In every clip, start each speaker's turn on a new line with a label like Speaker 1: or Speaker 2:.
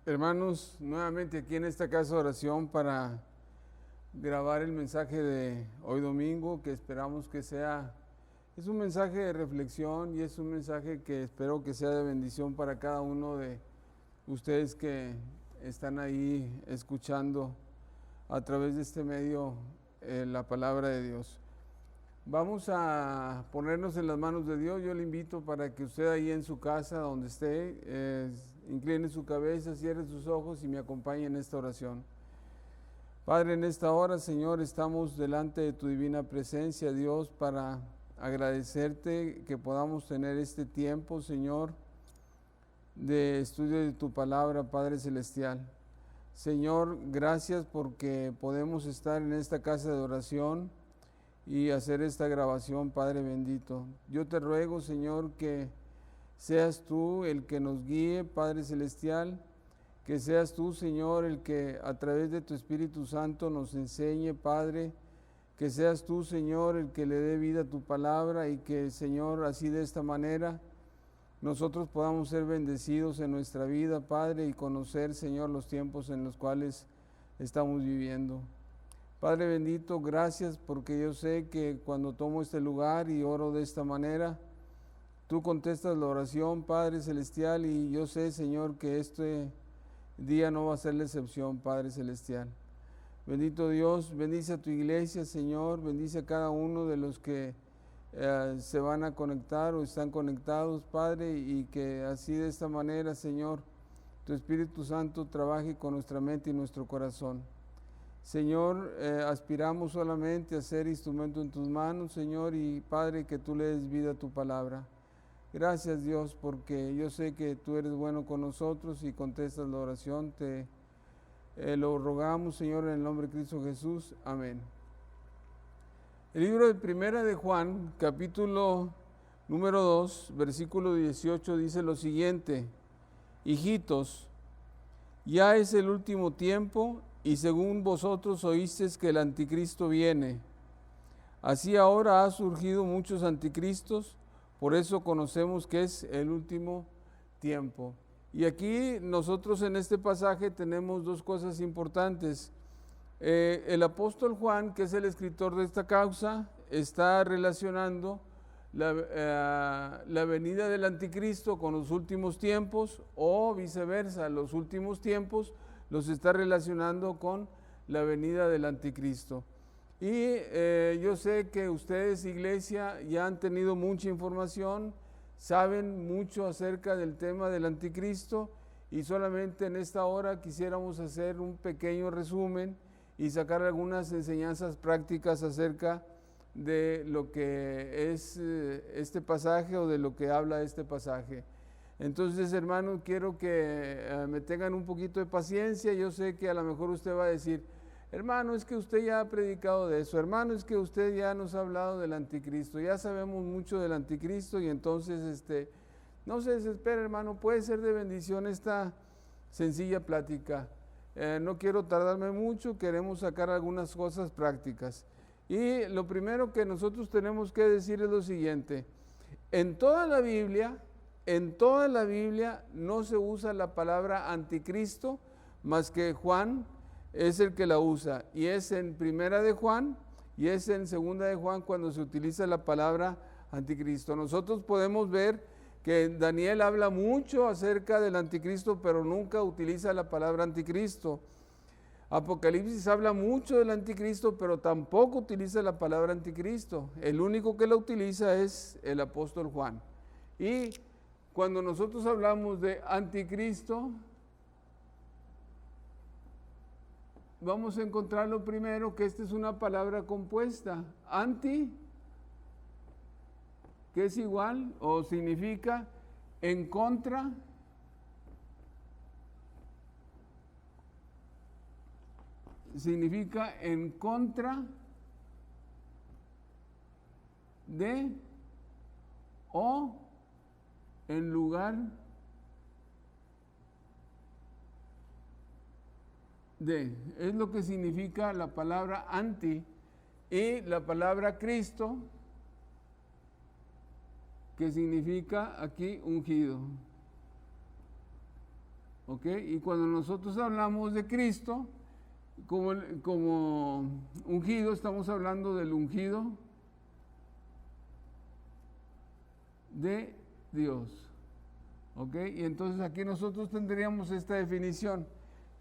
Speaker 1: Hermanos, nuevamente aquí en esta casa de oración para grabar el mensaje de hoy domingo, que esperamos que es un mensaje de reflexión y es un mensaje que espero que sea de bendición para cada uno de ustedes que están ahí escuchando a través de este medio la palabra de Dios. Vamos a ponernos en las manos de Dios. Yo le invito para que usted ahí en su casa, donde esté, incline su cabeza, cierre sus ojos y me acompañe en esta oración. Padre, en esta hora, Señor, estamos delante de tu divina presencia, Dios, para agradecerte que podamos tener este tiempo, Señor, de estudio de tu palabra, Padre Celestial. Señor, gracias porque podemos estar en esta casa de oración y hacer esta grabación, Padre bendito. Yo te ruego, Señor, que seas tú el que nos guíe, Padre Celestial, que seas tú, Señor, el que a través de tu Espíritu Santo nos enseñe, Padre, que seas tú, Señor, el que le dé vida a tu palabra y que, Señor, así de esta manera nosotros podamos ser bendecidos en nuestra vida, Padre, y conocer, Señor, los tiempos en los cuales estamos viviendo. Padre bendito, gracias porque yo sé que cuando tomo este lugar y oro de esta manera, tú contestas la oración, Padre Celestial, y yo sé, Señor, que este día no va a ser la excepción, Padre Celestial. Bendito Dios, bendice a tu iglesia, Señor, bendice a cada uno de los que se van a conectar o están conectados, Padre, y que así de esta manera, Señor, tu Espíritu Santo trabaje con nuestra mente y nuestro corazón. Señor, aspiramos solamente a ser instrumento en tus manos, Señor, y Padre, que tú le des vida a tu palabra. Gracias, Dios, porque yo sé que tú eres bueno con nosotros y contestas la oración. Te lo rogamos, Señor, en el nombre de Cristo Jesús. Amén. El libro de Primera de Juan, capítulo número 2, versículo 18, dice lo siguiente: Hijitos, ya es el último tiempo, y según vosotros oísteis que el anticristo viene. Así ahora ha surgido muchos anticristos, por eso conocemos que es el último tiempo. Y aquí nosotros en este pasaje tenemos dos cosas importantes. El apóstol Juan, que es el escritor de esta causa, está relacionando la venida del anticristo con los últimos tiempos, o viceversa, los últimos tiempos los está relacionando con la venida del anticristo. Y yo sé que ustedes, iglesia, ya han tenido mucha información, saben mucho acerca del tema del anticristo, y solamente en esta hora quisiéramos hacer un pequeño resumen y sacar algunas enseñanzas prácticas acerca de lo que es este pasaje o de lo que habla este pasaje. Entonces, hermanos, quiero que me tengan un poquito de paciencia. Yo sé que a lo mejor usted va a decir: hermano, es que usted ya ha predicado de eso, hermano, es que usted ya nos ha hablado del anticristo, ya sabemos mucho del anticristo, y entonces no se desespere, hermano, puede ser de bendición esta sencilla plática. No quiero tardarme mucho, queremos sacar algunas cosas prácticas. Y lo primero que nosotros tenemos que decir es lo siguiente: en toda la Biblia no se usa la palabra anticristo, más que Juan es el que la usa, y es en Primera de Juan y es en Segunda de Juan cuando se utiliza la palabra anticristo. Nosotros podemos ver que Daniel habla mucho acerca del anticristo, pero nunca utiliza la palabra anticristo. Apocalipsis habla mucho del anticristo, pero tampoco utiliza la palabra anticristo. El único que la utiliza es el apóstol Juan. Y cuando nosotros hablamos de anticristo, vamos a encontrar lo primero, que esta es una palabra compuesta. Anti, que es igual o significa en contra, significa en contra de o en lugar de. Es lo que significa la palabra anti. Y la palabra Cristo, que significa aquí ungido. ¿ok? Y cuando nosotros hablamos de Cristo como ungido, estamos hablando del ungido de Dios, ¿ok? Y entonces aquí nosotros tendríamos esta definición.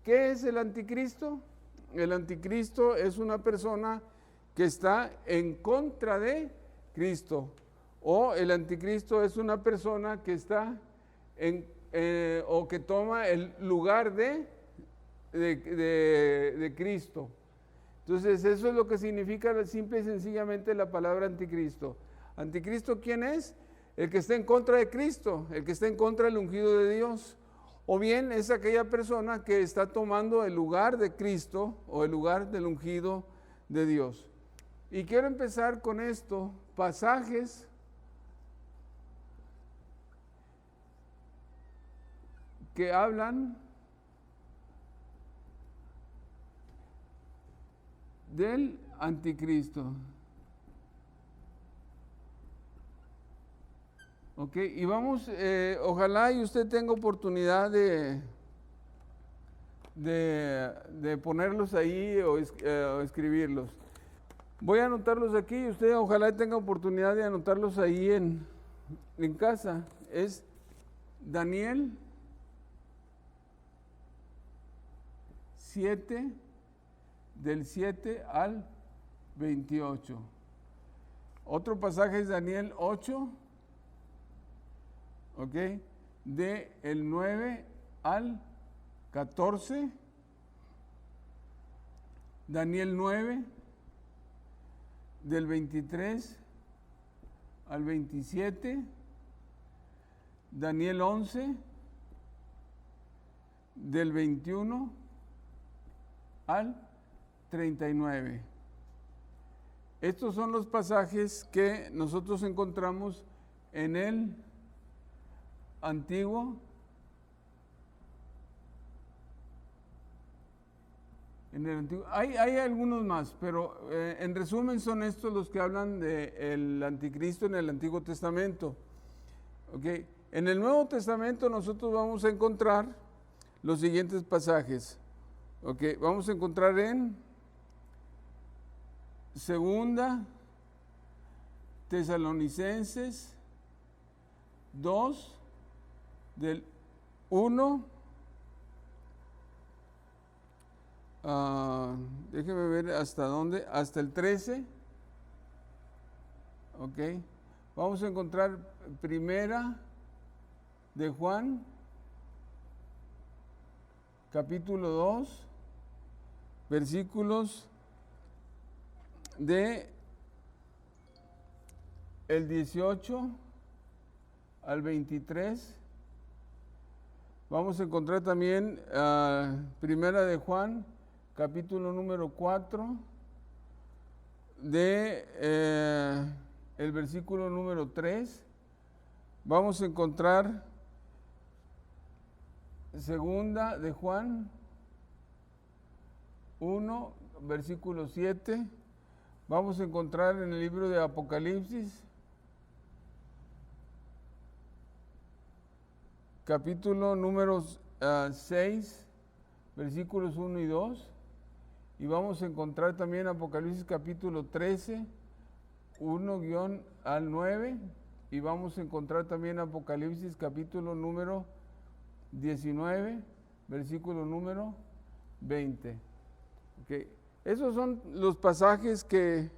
Speaker 1: ¿Qué es el anticristo? El anticristo es una persona que está en contra de Cristo, o el anticristo es una persona que está o que toma el lugar de Cristo. Entonces eso es lo que significa simple y sencillamente la palabra anticristo. ¿Anticristo quién es? El que está en contra de Cristo, el que está en contra del ungido de Dios. O bien es aquella persona que está tomando el lugar de Cristo o el lugar del ungido de Dios. Y quiero empezar con esto, pasajes que hablan del anticristo. Ok, y vamos, ojalá y usted tenga oportunidad de ponerlos ahí o escribirlos. Voy a anotarlos aquí y usted ojalá tenga oportunidad de anotarlos ahí en casa. Es Daniel 7, del 7 al 28. Otro pasaje es Daniel 8, ¿ok? De el 9 al 14. Daniel 9, del 23 al 27. Daniel 11, del 21 al 39. Estos son los pasajes que nosotros encontramos en el Antiguo Hay algunos más, pero en resumen son estos los que hablan del anticristo en el Antiguo Testamento. ¿Okay? En el Nuevo Testamento nosotros vamos a encontrar los siguientes pasajes. ¿Okay? Vamos a encontrar en Segunda Tesalonicenses 2, del 1. Déjeme ver hasta dónde, hasta el 13. Ok. Vamos a encontrar Primera de Juan, capítulo 2, versículos de el 18 al 23. Vamos a encontrar también Primera de Juan, capítulo número 4, de el versículo número 3. Vamos a encontrar Segunda de Juan 1, versículo 7. Vamos a encontrar en el libro de Apocalipsis, capítulo número 6, versículos 1 y 2. Y vamos a encontrar también Apocalipsis capítulo 13, 1 al 9. Y vamos a encontrar también Apocalipsis capítulo número 19, versículo número 20. Okay. Esos son los pasajes que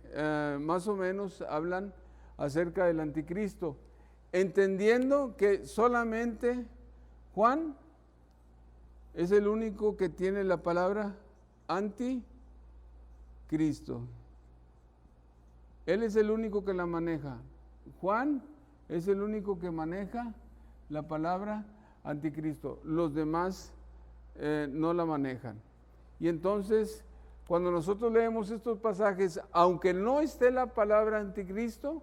Speaker 1: más o menos hablan acerca del anticristo, entendiendo que solamente Juan es el único que tiene la palabra anticristo. Él es el único que la maneja. Juan es el único que maneja la palabra anticristo. Los demás no la manejan. Y entonces, cuando nosotros leemos estos pasajes, aunque no esté la palabra anticristo,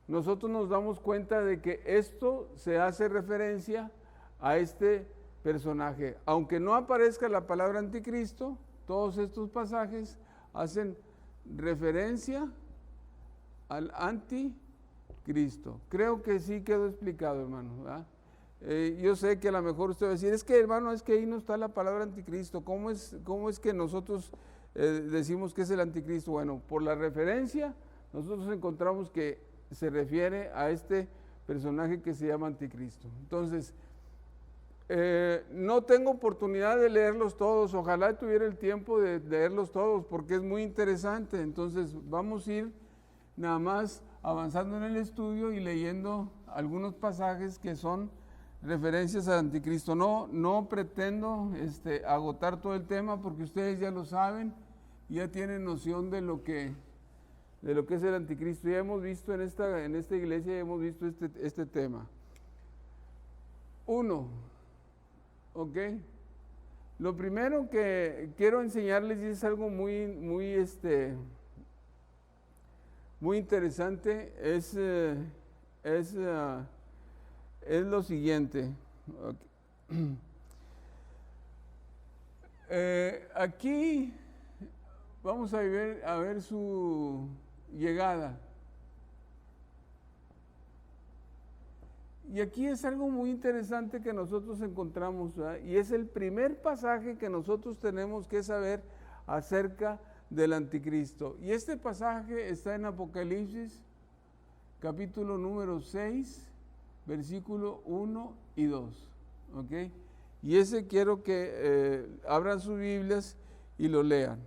Speaker 1: nosotros nos damos cuenta de que esto se hace referencia a este personaje. Aunque no aparezca la palabra anticristo, todos estos pasajes hacen referencia al anticristo. Creo que sí quedó explicado, hermano, ¿verdad? Yo sé que a lo mejor usted va a decir, es que hermano, es que ahí no está la palabra anticristo. ¿Cómo es que nosotros decimos que es el anticristo? Bueno, por la referencia, nosotros encontramos que se refiere a este personaje que se llama anticristo. Entonces, no tengo oportunidad de leerlos todos, ojalá tuviera el tiempo de leerlos todos porque es muy interesante. Entonces vamos a ir nada más avanzando en el estudio y leyendo algunos pasajes que son referencias al anticristo. No pretendo agotar todo el tema porque ustedes ya lo saben, ya tienen noción de lo que es el anticristo. Ya hemos visto en esta iglesia, ya hemos visto este tema. 1. ¿Ok? Lo primero que quiero enseñarles y es algo muy interesante, es lo siguiente. Aquí vamos a ver su llegada. Y aquí es algo muy interesante que nosotros encontramos, ¿verdad? Y es el primer pasaje que nosotros tenemos que saber acerca del anticristo. Y este pasaje está en Apocalipsis, capítulo número 6, versículo 1 y 2. ¿Ok? Y ese quiero que abran sus Biblias y lo lean.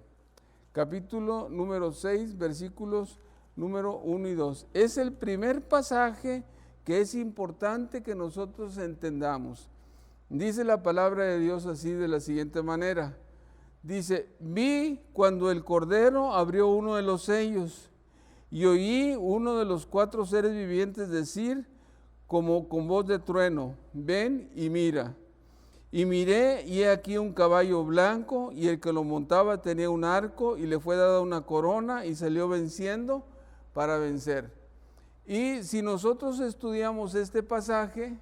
Speaker 1: Capítulo número 6, versículos número 1 y 2. Es el primer pasaje que es importante que nosotros entendamos. Dice la palabra de Dios así de la siguiente manera. Dice, vi cuando el Cordero abrió uno de los sellos y oí uno de los 4 seres vivientes decir como con voz de trueno, ven y mira. Y miré y he aquí un caballo blanco y el que lo montaba tenía un arco y le fue dada una corona y salió venciendo para vencer. Y si nosotros estudiamos este pasaje,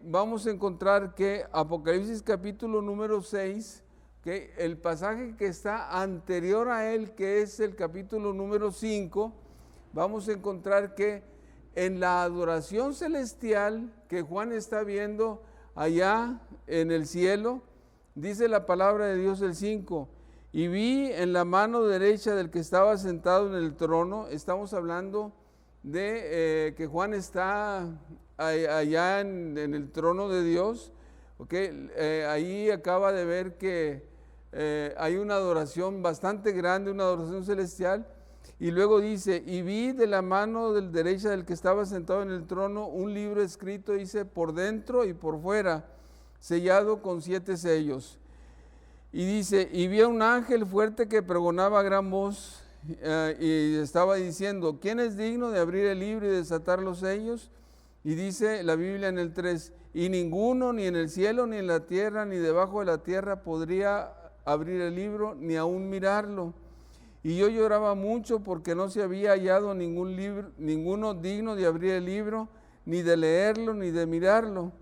Speaker 1: vamos a encontrar que Apocalipsis capítulo número 6, que el pasaje que está anterior a él, que es el capítulo número 5, vamos a encontrar que en la adoración celestial que Juan está viendo allá en el cielo, dice la palabra de Dios el 5, y vi en la mano derecha del que estaba sentado en el trono, estamos hablando de que Juan está allá en el trono de Dios, ¿okay? Ahí acaba de ver que hay una adoración bastante grande, una adoración celestial, y luego dice, y vi de la mano derecha del que estaba sentado en el trono un libro escrito, dice, por dentro y por fuera, sellado con 7 sellos. Y dice, y vi a un ángel fuerte que pregonaba a gran voz, y estaba diciendo, ¿quién es digno de abrir el libro y desatar los sellos? Y dice la Biblia en el 3, y ninguno, ni en el cielo, ni en la tierra, ni debajo de la tierra podría abrir el libro, ni aún mirarlo. Y yo lloraba mucho porque no se había hallado ninguno digno de abrir el libro, ni de leerlo, ni de mirarlo.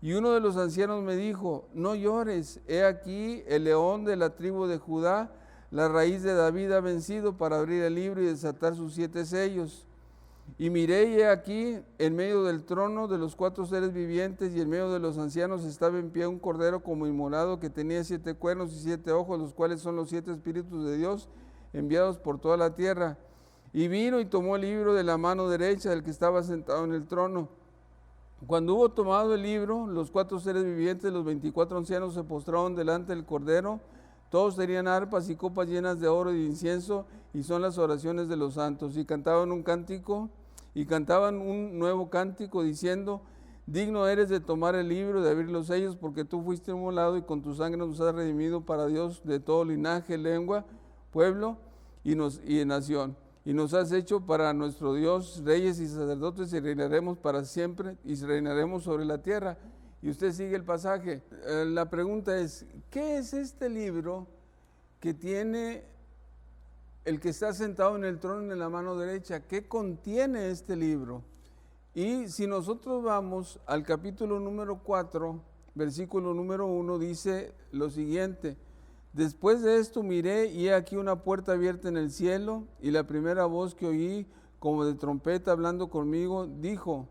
Speaker 1: Y uno de los ancianos me dijo, no llores, he aquí el león de la tribu de Judá, la raíz de David ha vencido para abrir el libro y desatar sus 7 sellos. Y miré y he aquí, en medio del trono de los 4 seres vivientes y en medio de los ancianos estaba en pie un cordero como inmolado que tenía 7 cuernos y 7 ojos, los cuales son los 7 espíritus de Dios enviados por toda la tierra. Y vino y tomó el libro de la mano derecha del que estaba sentado en el trono. Cuando hubo tomado el libro, los 4 seres vivientes, los 24 ancianos se postraron delante del cordero. Todos tenían arpas y copas llenas de oro y de incienso, y son las oraciones de los santos. Y cantaban un cántico, y cantaban un nuevo cántico, diciendo, digno eres de tomar el libro, de abrir los sellos, porque tú fuiste inmolado y con tu sangre nos has redimido para Dios de todo linaje, lengua, pueblo y nación. Y nos has hecho para nuestro Dios reyes y sacerdotes y reinaremos para siempre y reinaremos sobre la tierra. Y usted sigue el pasaje. La pregunta es, ¿qué es este libro que tiene el que está sentado en el trono en la mano derecha? ¿Qué contiene este libro? Y si nosotros vamos al capítulo número 4, versículo número 1, dice lo siguiente. Después de esto miré y he aquí una puerta abierta en el cielo, y la primera voz que oí como de trompeta hablando conmigo dijo,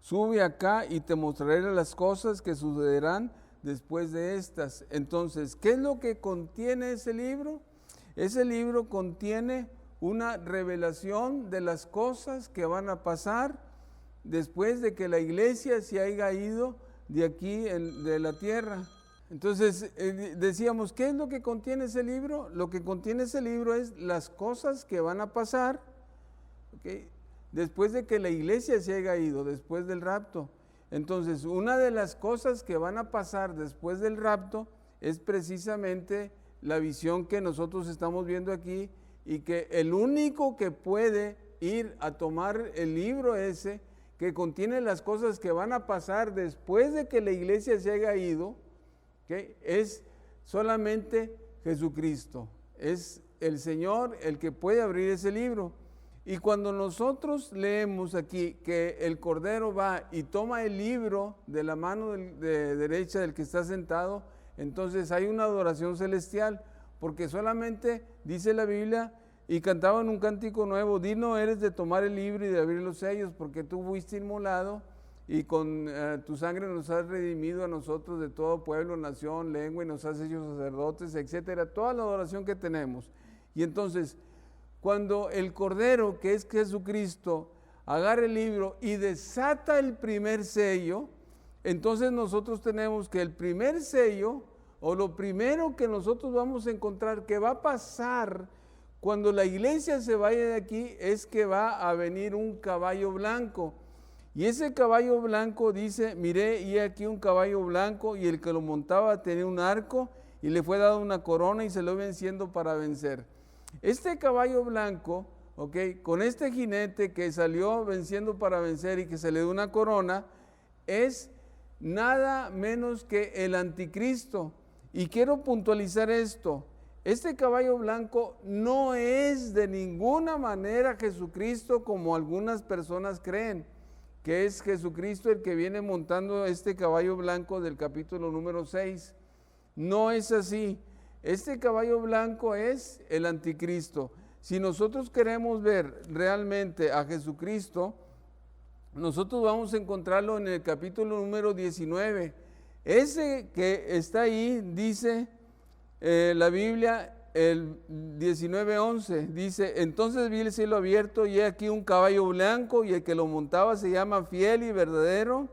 Speaker 1: sube acá y te mostraré las cosas que sucederán después de estas. Entonces, ¿qué es lo que contiene ese libro? Ese libro contiene una revelación de las cosas que van a pasar después de que la iglesia se haya ido de aquí, de la tierra. Entonces, decíamos, ¿qué es lo que contiene ese libro? Lo que contiene ese libro es las cosas que van a pasar, ¿okay?, después de que la iglesia se haya ido, después del rapto. Entonces, una de las cosas que van a pasar después del rapto es precisamente la visión que nosotros estamos viendo aquí, y que el único que puede ir a tomar el libro ese, que contiene las cosas que van a pasar después de que la iglesia se haya ido, ¿okay?, es solamente Jesucristo. Es el Señor el que puede abrir ese libro. Y cuando nosotros leemos aquí que el Cordero va y toma el libro de la mano de derecha del que está sentado, entonces hay una adoración celestial, porque solamente dice la Biblia, y cantaban un cántico nuevo: digno eres de tomar el libro y de abrir los sellos, porque tú fuiste inmolado y con tu sangre nos has redimido a nosotros de todo pueblo, nación, lengua, y nos has hecho sacerdotes, etcétera. Toda la adoración que tenemos. Y entonces, cuando el Cordero, que es Jesucristo, agarra el libro y desata el primer sello, entonces nosotros tenemos que el primer sello, o lo primero que nosotros vamos a encontrar que va a pasar cuando la iglesia se vaya de aquí, es que va a venir un caballo blanco. Y ese caballo blanco dice: miré y aquí un caballo blanco, y el que lo montaba tenía un arco, y le fue dada una corona, y se lo venciendo para vencer. Este caballo blanco, con este jinete que salió venciendo para vencer y que se le dio una corona, es nada menos que el anticristo. Y quiero puntualizar esto: este caballo blanco no es de ninguna manera Jesucristo, como algunas personas creen, que es Jesucristo el que viene montando este caballo blanco del capítulo número 6. No es así. Este caballo blanco es el anticristo. Si nosotros queremos ver realmente a Jesucristo, nosotros vamos a encontrarlo en el capítulo número 19. Ese que está ahí dice la Biblia, el 19:11, dice: entonces vi el cielo abierto y he aquí un caballo blanco, y el que lo montaba se llama Fiel y Verdadero,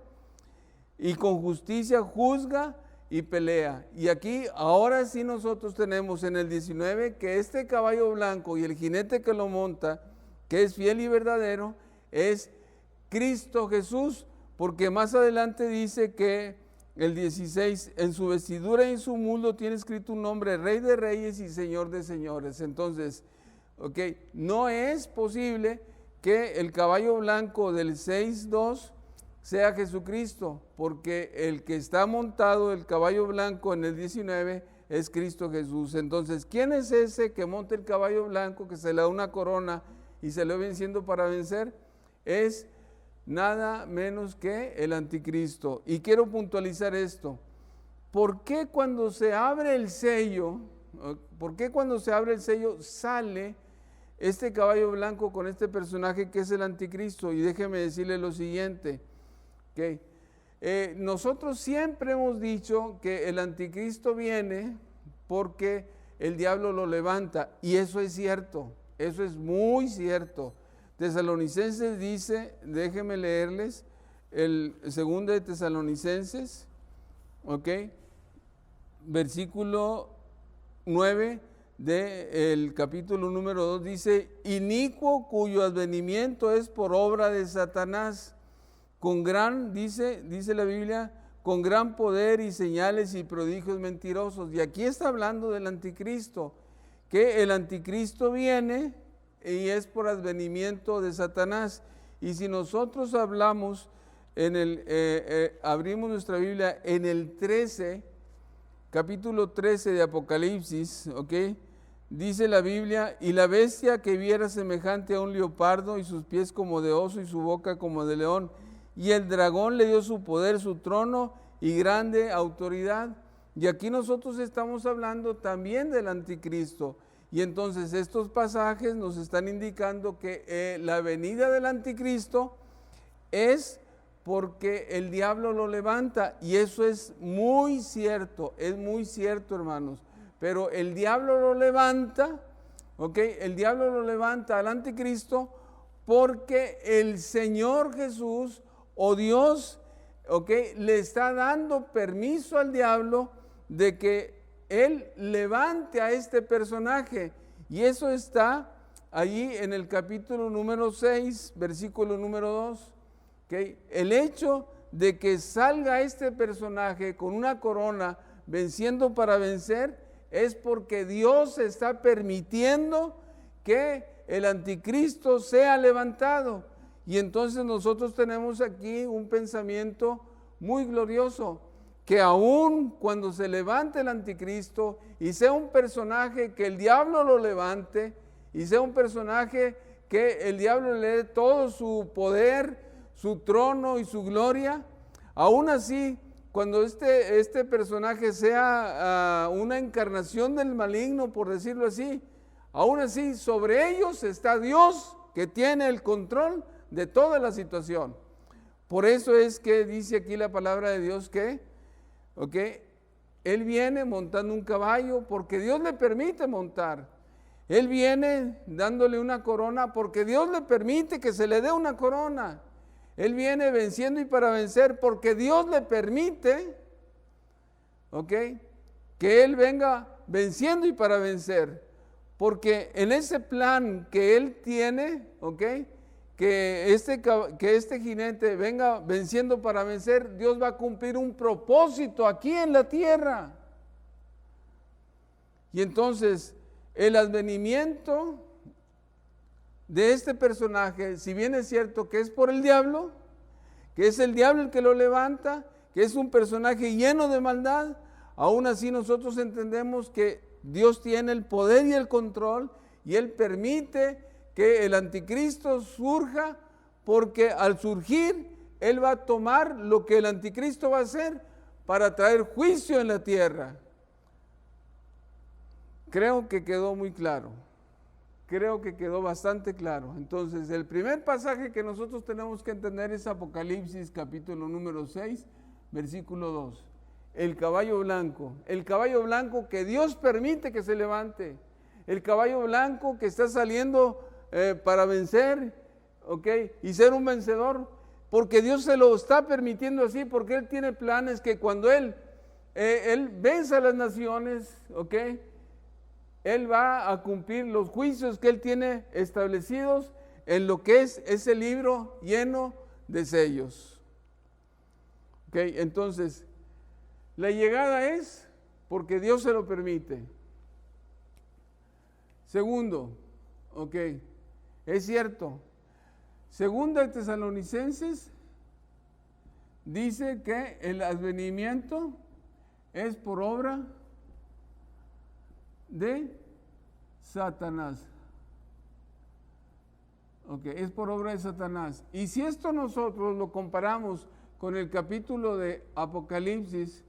Speaker 1: y con justicia juzga y pelea. Y aquí ahora sí nosotros tenemos en el 19 que este caballo blanco y el jinete que lo monta, que es fiel y verdadero, es Cristo Jesús, porque más adelante dice que el 16, en su vestidura y en su muslo tiene escrito un nombre: Rey de Reyes y Señor de Señores. Entonces, no es posible que el caballo blanco del 6:2 sea Jesucristo, porque el que está montado, el caballo blanco en el 19, es Cristo Jesús. Entonces, ¿quién es ese que monta el caballo blanco, que se le da una corona y se le va venciendo para vencer? Es nada menos que el anticristo. Y quiero puntualizar esto: ¿por qué cuando se abre el sello, sale este caballo blanco con este personaje que es el anticristo? Y déjeme decirle lo siguiente, nosotros siempre hemos dicho que el anticristo viene porque el diablo lo levanta, y eso es cierto, eso es muy cierto. Tesalonicenses dice, déjenme leerles, el 2 de Tesalonicenses, versículo 9 del capítulo número 2, dice: inicuo cuyo advenimiento es por obra de Satanás, con gran, dice la Biblia, con gran poder y señales y prodigios mentirosos. Y aquí está hablando del anticristo, que el anticristo viene y es por advenimiento de Satanás. Y si nosotros hablamos abrimos nuestra Biblia en el 13, capítulo 13 de Apocalipsis, dice la Biblia: y la bestia que viera semejante a un leopardo, y sus pies como de oso, y su boca como de león, y el dragón le dio su poder, su trono y grande autoridad. Y aquí nosotros estamos hablando también del anticristo. Y entonces estos pasajes nos están indicando que la venida del anticristo es porque el diablo lo levanta. Y eso es muy cierto, hermanos. Pero el diablo lo levanta, ¿ok? El diablo lo levanta al anticristo porque el Señor Jesús o Dios, ¿ok?, le está dando permiso al diablo de que él levante a este personaje. Y eso está allí en el capítulo número 6, versículo número 2. ¿Okay? El hecho de que salga este personaje con una corona venciendo para vencer es porque Dios está permitiendo que el anticristo sea levantado. Y entonces nosotros tenemos aquí un pensamiento muy glorioso, que aún cuando se levante el anticristo y sea un personaje que el diablo lo levante, y sea un personaje que el diablo le dé todo su poder, su trono y su gloria, aún así, cuando este personaje sea una encarnación del maligno, por decirlo así, aún así sobre ellos está Dios, que tiene el control de toda la situación. Por eso es que dice aquí la palabra de Dios que, Él viene montando un caballo porque Dios le permite montar. Él viene dándole una corona porque Dios le permite que se le dé una corona. Él viene venciendo y para vencer porque Dios le permite, que Él venga venciendo y para vencer. Porque en ese plan que Él tiene, que este jinete venga venciendo para vencer, Dios va a cumplir un propósito aquí en la tierra. Y entonces, el advenimiento de este personaje, si bien es cierto que es por el diablo, que es el diablo el que lo levanta, que es un personaje lleno de maldad, aún así nosotros entendemos que Dios tiene el poder y el control, y Él permite que el anticristo surja, porque al surgir Él va a tomar lo que el anticristo va a hacer para traer juicio en la tierra. Creo que quedó muy claro, creo que quedó bastante claro. Entonces, el primer pasaje que nosotros tenemos que entender es Apocalipsis capítulo número 6, versículo 2. El caballo blanco que Dios permite que se levante, el caballo blanco que está saliendo para vencer, y ser un vencedor, porque Dios se lo está permitiendo así, porque Él tiene planes que cuando Él venza a las naciones, Él va a cumplir los juicios que Él tiene establecidos en lo que es ese libro lleno de sellos. Entonces, la llegada es porque Dios se lo permite. Segundo, es cierto. Segunda de Tesalonicenses dice que el advenimiento es por obra de Satanás. Es por obra de Satanás. Y si esto nosotros lo comparamos con el capítulo de Apocalipsis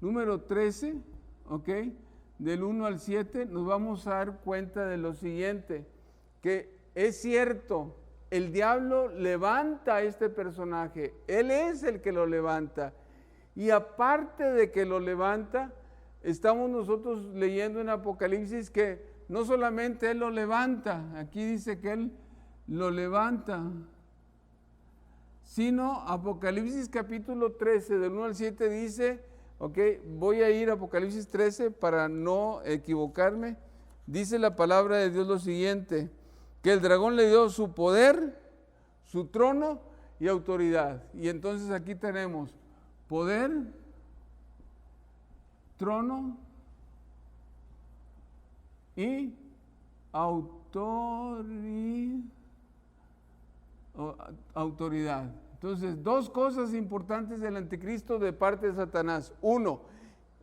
Speaker 1: número 13, del 1 al 7, nos vamos a dar cuenta de lo siguiente, que es cierto, el diablo levanta a este personaje, él es el que lo levanta, y aparte de que lo levanta, estamos nosotros leyendo en Apocalipsis que no solamente él lo levanta, aquí dice que él lo levanta, sino Apocalipsis capítulo 13, del 1 al 7 dice, voy a ir a Apocalipsis 13 para no equivocarme, dice la palabra de Dios lo siguiente, que el dragón le dio su poder, su trono y autoridad. Y entonces aquí tenemos poder, trono y autoridad. Entonces, dos cosas importantes del anticristo de parte de Satanás. Uno,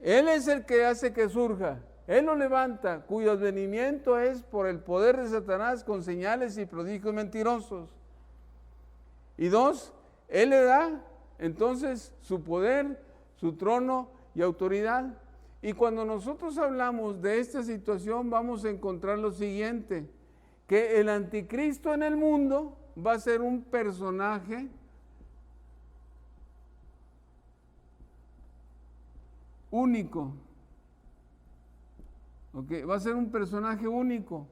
Speaker 1: él es el que hace que surja, él lo levanta, cuyo advenimiento es por el poder de Satanás con señales y prodigios mentirosos. Y dos, él le da entonces su poder, su trono y autoridad. Y cuando nosotros hablamos de esta situación vamos a encontrar lo siguiente, que el anticristo en el mundo va a ser un personaje único. ¿Ok? Va a ser un personaje único.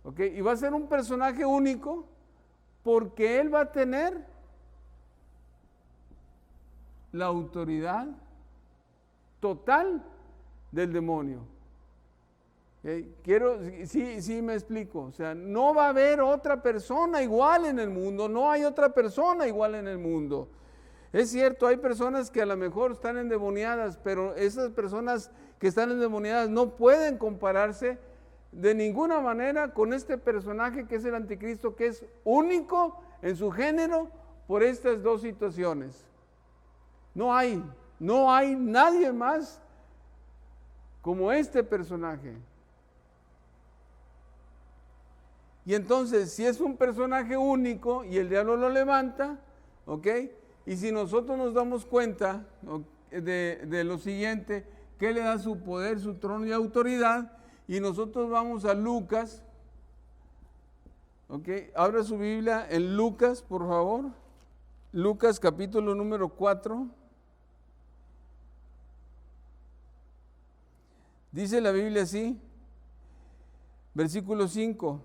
Speaker 1: ¿Ok? Y va a ser un personaje único porque él va a tener la autoridad total del demonio. ¿Okay? Sí me explico. O sea, no va a haber otra persona igual en el mundo, no hay otra persona igual en el mundo. Es cierto, hay personas que a lo mejor están endemoniadas, pero esas personas que están endemoniadas no pueden compararse de ninguna manera con este personaje que es el anticristo, que es único en su género por estas dos situaciones. No hay nadie más como este personaje. Y entonces, si es un personaje único y el diablo lo levanta, ¿ok? Y si nosotros nos damos cuenta de lo siguiente, que le da su poder, su trono y autoridad, y nosotros vamos a Lucas, ¿ok? Abra su Biblia en Lucas, por favor. Lucas capítulo número 4. Dice la Biblia así, versículo 5.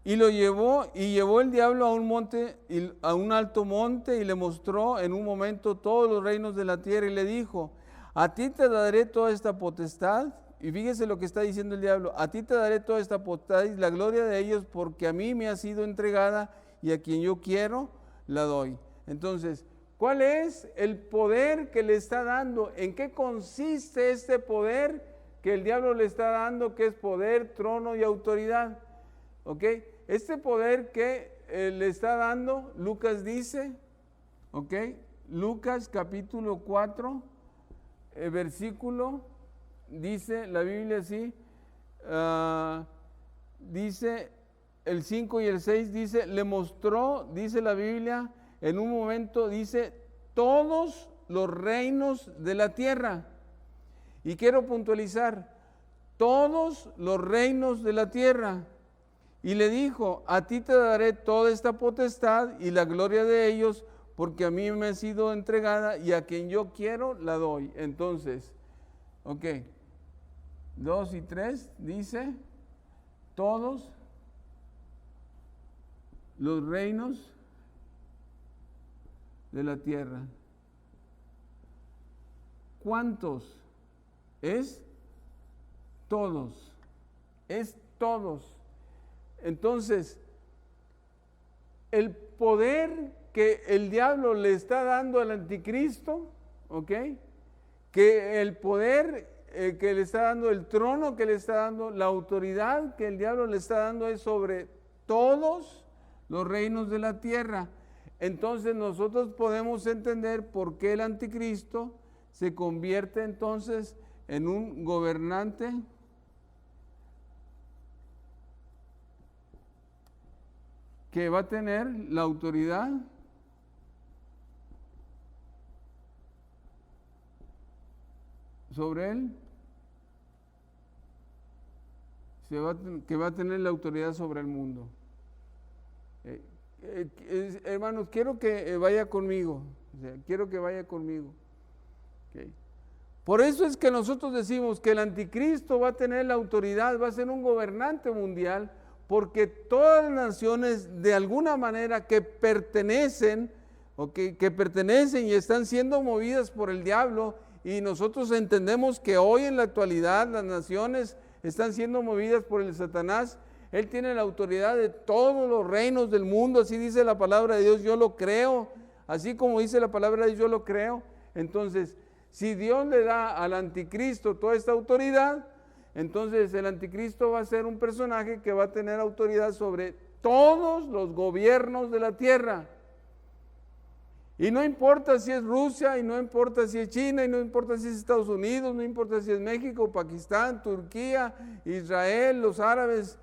Speaker 1: Y llevó el diablo a un monte, a un alto monte, y le mostró en un momento todos los reinos de la tierra, y le dijo: a ti te daré toda esta potestad. Y fíjese lo que está diciendo el diablo: a ti te daré toda esta potestad y la gloria de ellos, porque a mí me ha sido entregada, y a quien yo quiero la doy. Entonces, ¿cuál es el poder que le está dando? ¿En qué consiste este poder que el diablo le está dando, que es poder, trono y autoridad? ¿Ok? Este poder que le está dando, Lucas dice, ¿ok? Lucas capítulo 4, versículo, dice la Biblia así, dice el 5 y el 6, dice, le mostró, dice la Biblia, en un momento, dice, todos los reinos de la tierra. Y quiero puntualizar, todos los reinos de la tierra. Y le dijo: a ti te daré toda esta potestad y la gloria de ellos, porque a mí me ha sido entregada, y a quien yo quiero la doy. Entonces, ok, 2 y 3 dice, todos los reinos de la tierra. ¿Cuántos? Es todos, es todos. Entonces, el poder que el diablo le está dando al anticristo, ¿ok? Que el poder que le está dando, el trono que le está dando, la autoridad que el diablo le está dando es sobre todos los reinos de la tierra. Entonces nosotros podemos entender por qué el anticristo se convierte entonces en un gobernante que va a tener la autoridad sobre él, que va a tener la autoridad sobre el mundo. Hermanos, quiero que vaya conmigo, quiero que vaya conmigo. Okay. Por eso es que nosotros decimos que el anticristo va a tener la autoridad, va a ser un gobernante mundial, porque todas las naciones de alguna manera que pertenecen y están siendo movidas por el diablo, y nosotros entendemos que hoy en la actualidad las naciones están siendo movidas por el Satanás. Él tiene la autoridad de todos los reinos del mundo, así dice la palabra de Dios, yo lo creo, así como dice la palabra de Dios, yo lo creo. Entonces, si Dios le da al anticristo toda esta autoridad, entonces el anticristo va a ser un personaje que va a tener autoridad sobre todos los gobiernos de la tierra. Y no importa si es Rusia, y no importa si es China, y no importa si es Estados Unidos, no importa si es México, Pakistán, Turquía, Israel, los árabes,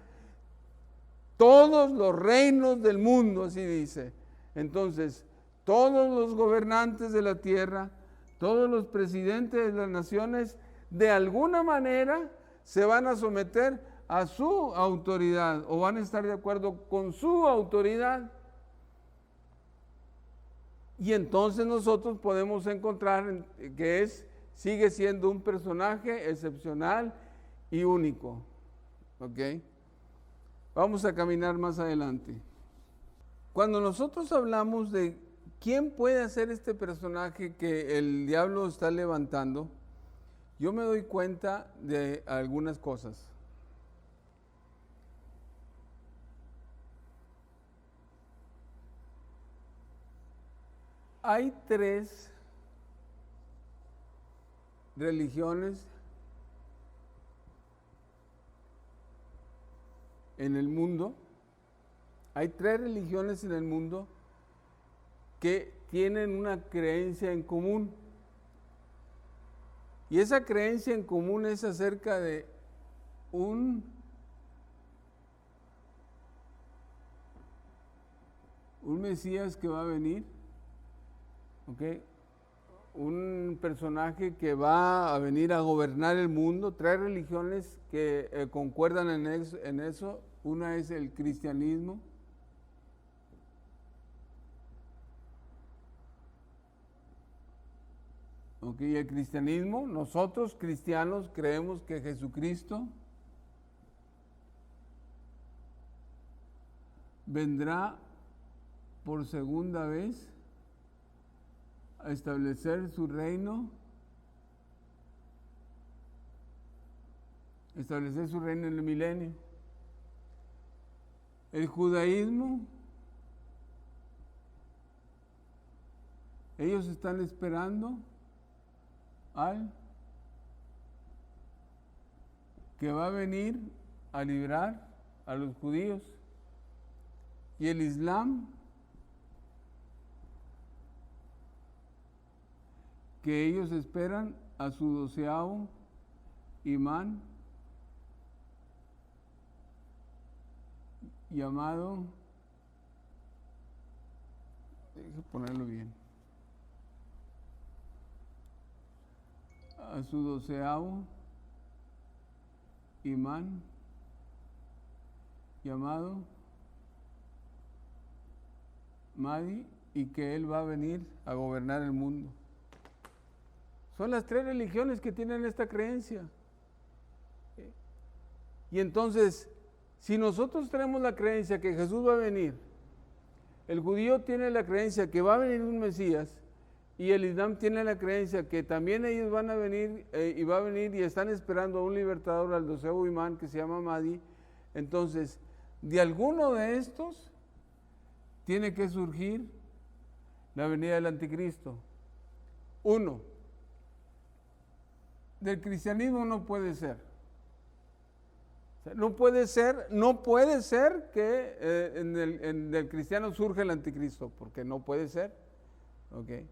Speaker 1: todos los reinos del mundo, así dice. Entonces, todos los gobernantes de la tierra, todos los presidentes de las naciones, de alguna manera se van a someter a su autoridad o van a estar de acuerdo con su autoridad. Y entonces nosotros podemos encontrar que es sigue siendo un personaje excepcional y único. ¿Ok? Vamos a caminar más adelante. Cuando nosotros hablamos de quién puede ser este personaje que el diablo está levantando, yo me doy cuenta de algunas cosas. Hay 3 religiones en el mundo. Hay 3 religiones en el mundo que tienen una creencia en común. Y esa creencia en común es acerca de un Mesías que va a venir, ¿ok? Un personaje que va a venir a gobernar el mundo. 3 religiones que concuerdan en eso. Una es el cristianismo. Ok, el cristianismo, nosotros cristianos creemos que Jesucristo vendrá por segunda vez a establecer su reino, en el milenio. El judaísmo, ellos están esperando al que va a venir a librar a los judíos. Y el Islam, que ellos esperan a su 12º imán, llamado, déjame ponerlo bien, a su 12º imán, llamado Mahdi, y que él va a venir a gobernar el mundo. Son las 3 religiones que tienen esta creencia. Y entonces, si nosotros tenemos la creencia que Jesús va a venir, el judío tiene la creencia que va a venir un Mesías, y el Islam tiene la creencia que también ellos van a venir, y va a venir y están esperando a un libertador, al 12º imán, que se llama Mahdi. Entonces, de alguno de estos tiene que surgir la venida del anticristo. Uno, del cristianismo no puede ser. O sea, no puede ser que en el cristiano surja el anticristo, porque no puede ser. ¿Okay?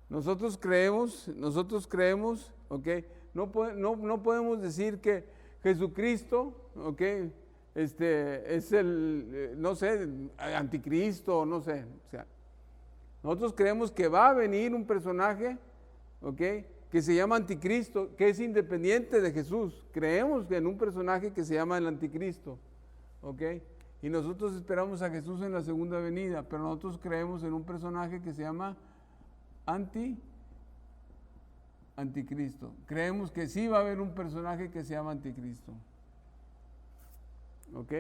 Speaker 1: Nosotros creemos, ¿okay? No podemos decir que Jesucristo, ¿okay? Es el, no sé, anticristo, no sé. O sea, nosotros creemos que va a venir un personaje, ¿okay? Que se llama anticristo, que es independiente de Jesús. Creemos en un personaje que se llama el anticristo, ¿ok? Y nosotros esperamos a Jesús en la segunda venida, pero nosotros creemos en un personaje que se llama anticristo. Creemos que sí va a haber un personaje que se llama anticristo, ¿ok?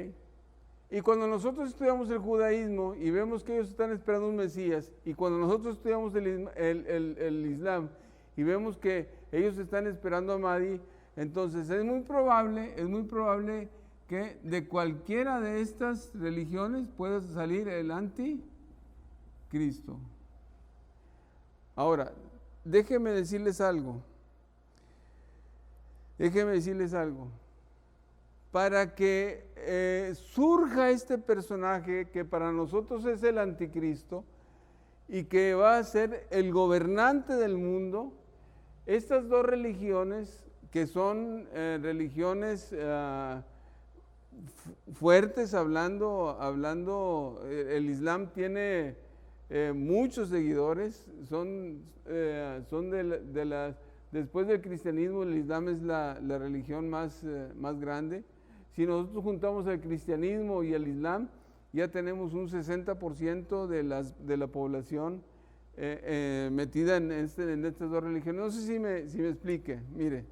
Speaker 1: Y cuando nosotros estudiamos el judaísmo y vemos que ellos están esperando un Mesías, y cuando nosotros estudiamos el Islam y vemos que ellos están esperando a Mahdi, entonces es muy probable que de cualquiera de estas religiones pueda salir el anticristo. Ahora, déjenme decirles algo. Para que surja este personaje que para nosotros es el anticristo y que va a ser el gobernante del mundo, estas 2 religiones, que son religiones fuertes, hablando, el Islam tiene muchos seguidores, son de las, después del cristianismo, el Islam es la religión más grande. Si nosotros juntamos el cristianismo y el Islam, ya tenemos un 60% de la población metida en estas dos religiones. No sé si me explique. Mire,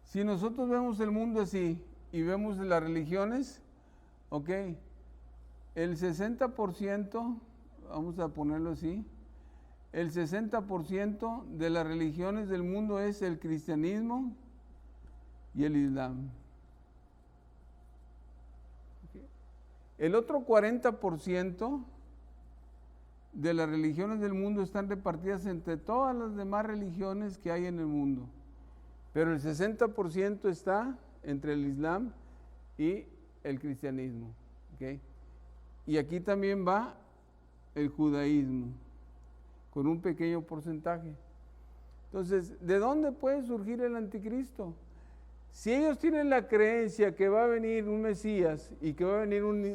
Speaker 1: si nosotros vemos el mundo así y vemos las religiones, ok, el 60%, vamos a ponerlo así, el 60% de las religiones del mundo es el cristianismo y el islam. El otro 40% de las religiones del mundo están repartidas entre todas las demás religiones que hay en el mundo. Pero el 60% está entre el islam y el cristianismo. ¿Okay? Y aquí también va el judaísmo, con un pequeño porcentaje. Entonces, ¿de dónde puede surgir el anticristo? Si ellos tienen la creencia que va a venir un Mesías y que va a venir un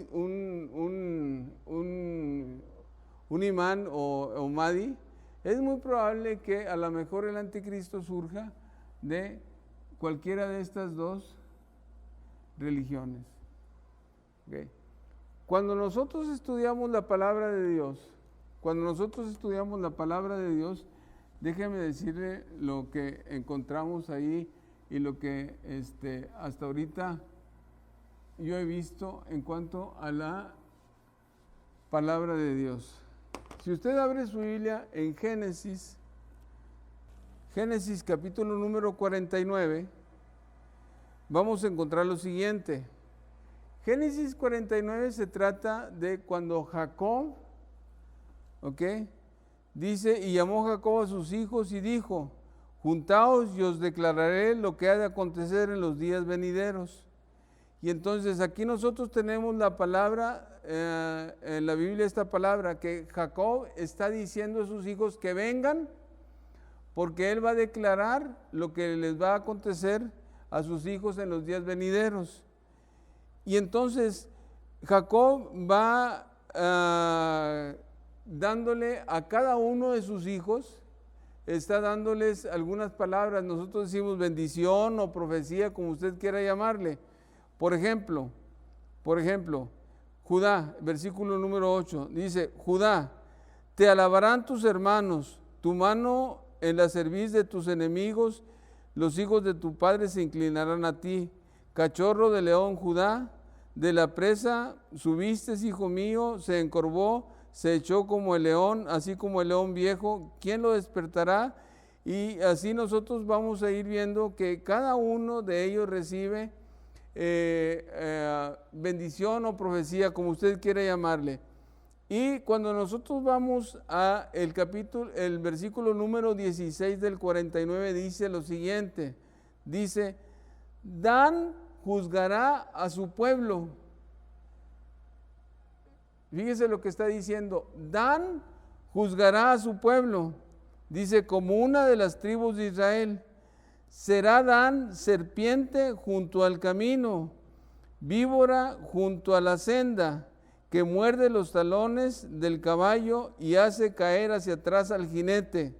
Speaker 1: imán o Mahdi, es muy probable que a lo mejor el anticristo surja de cualquiera de estas dos religiones. Okay. Cuando nosotros estudiamos la palabra de Dios, déjeme decirle lo que encontramos ahí y lo que hasta ahorita yo he visto en cuanto a la palabra de Dios. Si usted abre su Biblia en Génesis capítulo número 49, vamos a encontrar lo siguiente. Génesis 49 se trata de cuando Jacob, ¿ok? Dice, y llamó Jacob a sus hijos y dijo, juntaos y os declararé lo que ha de acontecer en los días venideros. Y entonces aquí nosotros tenemos la palabra, en la Biblia esta palabra, que Jacob está diciendo a sus hijos que vengan, porque él va a declarar lo que les va a acontecer a sus hijos en los días venideros. Y entonces Jacob va dándole a cada uno de sus hijos, está dándoles algunas palabras. Nosotros decimos bendición o profecía, como usted quiera llamarle. Por ejemplo, Judá, versículo número 8, dice, Judá, te alabarán tus hermanos, tu mano en la cerviz de tus enemigos, los hijos de tu padre se inclinarán a ti. Cachorro de león, Judá, de la presa subiste, hijo mío, se encorvó, se echó como el león, así como el león viejo, ¿quién lo despertará? Y así nosotros vamos a ir viendo que cada uno de ellos recibe bendición o profecía, como usted quiera llamarle. Y cuando nosotros vamos a el versículo número 16 del 49 dice lo siguiente, dice, Dan juzgará a su pueblo. Fíjese lo que está diciendo, Dan juzgará a su pueblo, dice, como una de las tribus de Israel. Será Dan serpiente junto al camino, víbora junto a la senda, que muerde los talones del caballo y hace caer hacia atrás al jinete.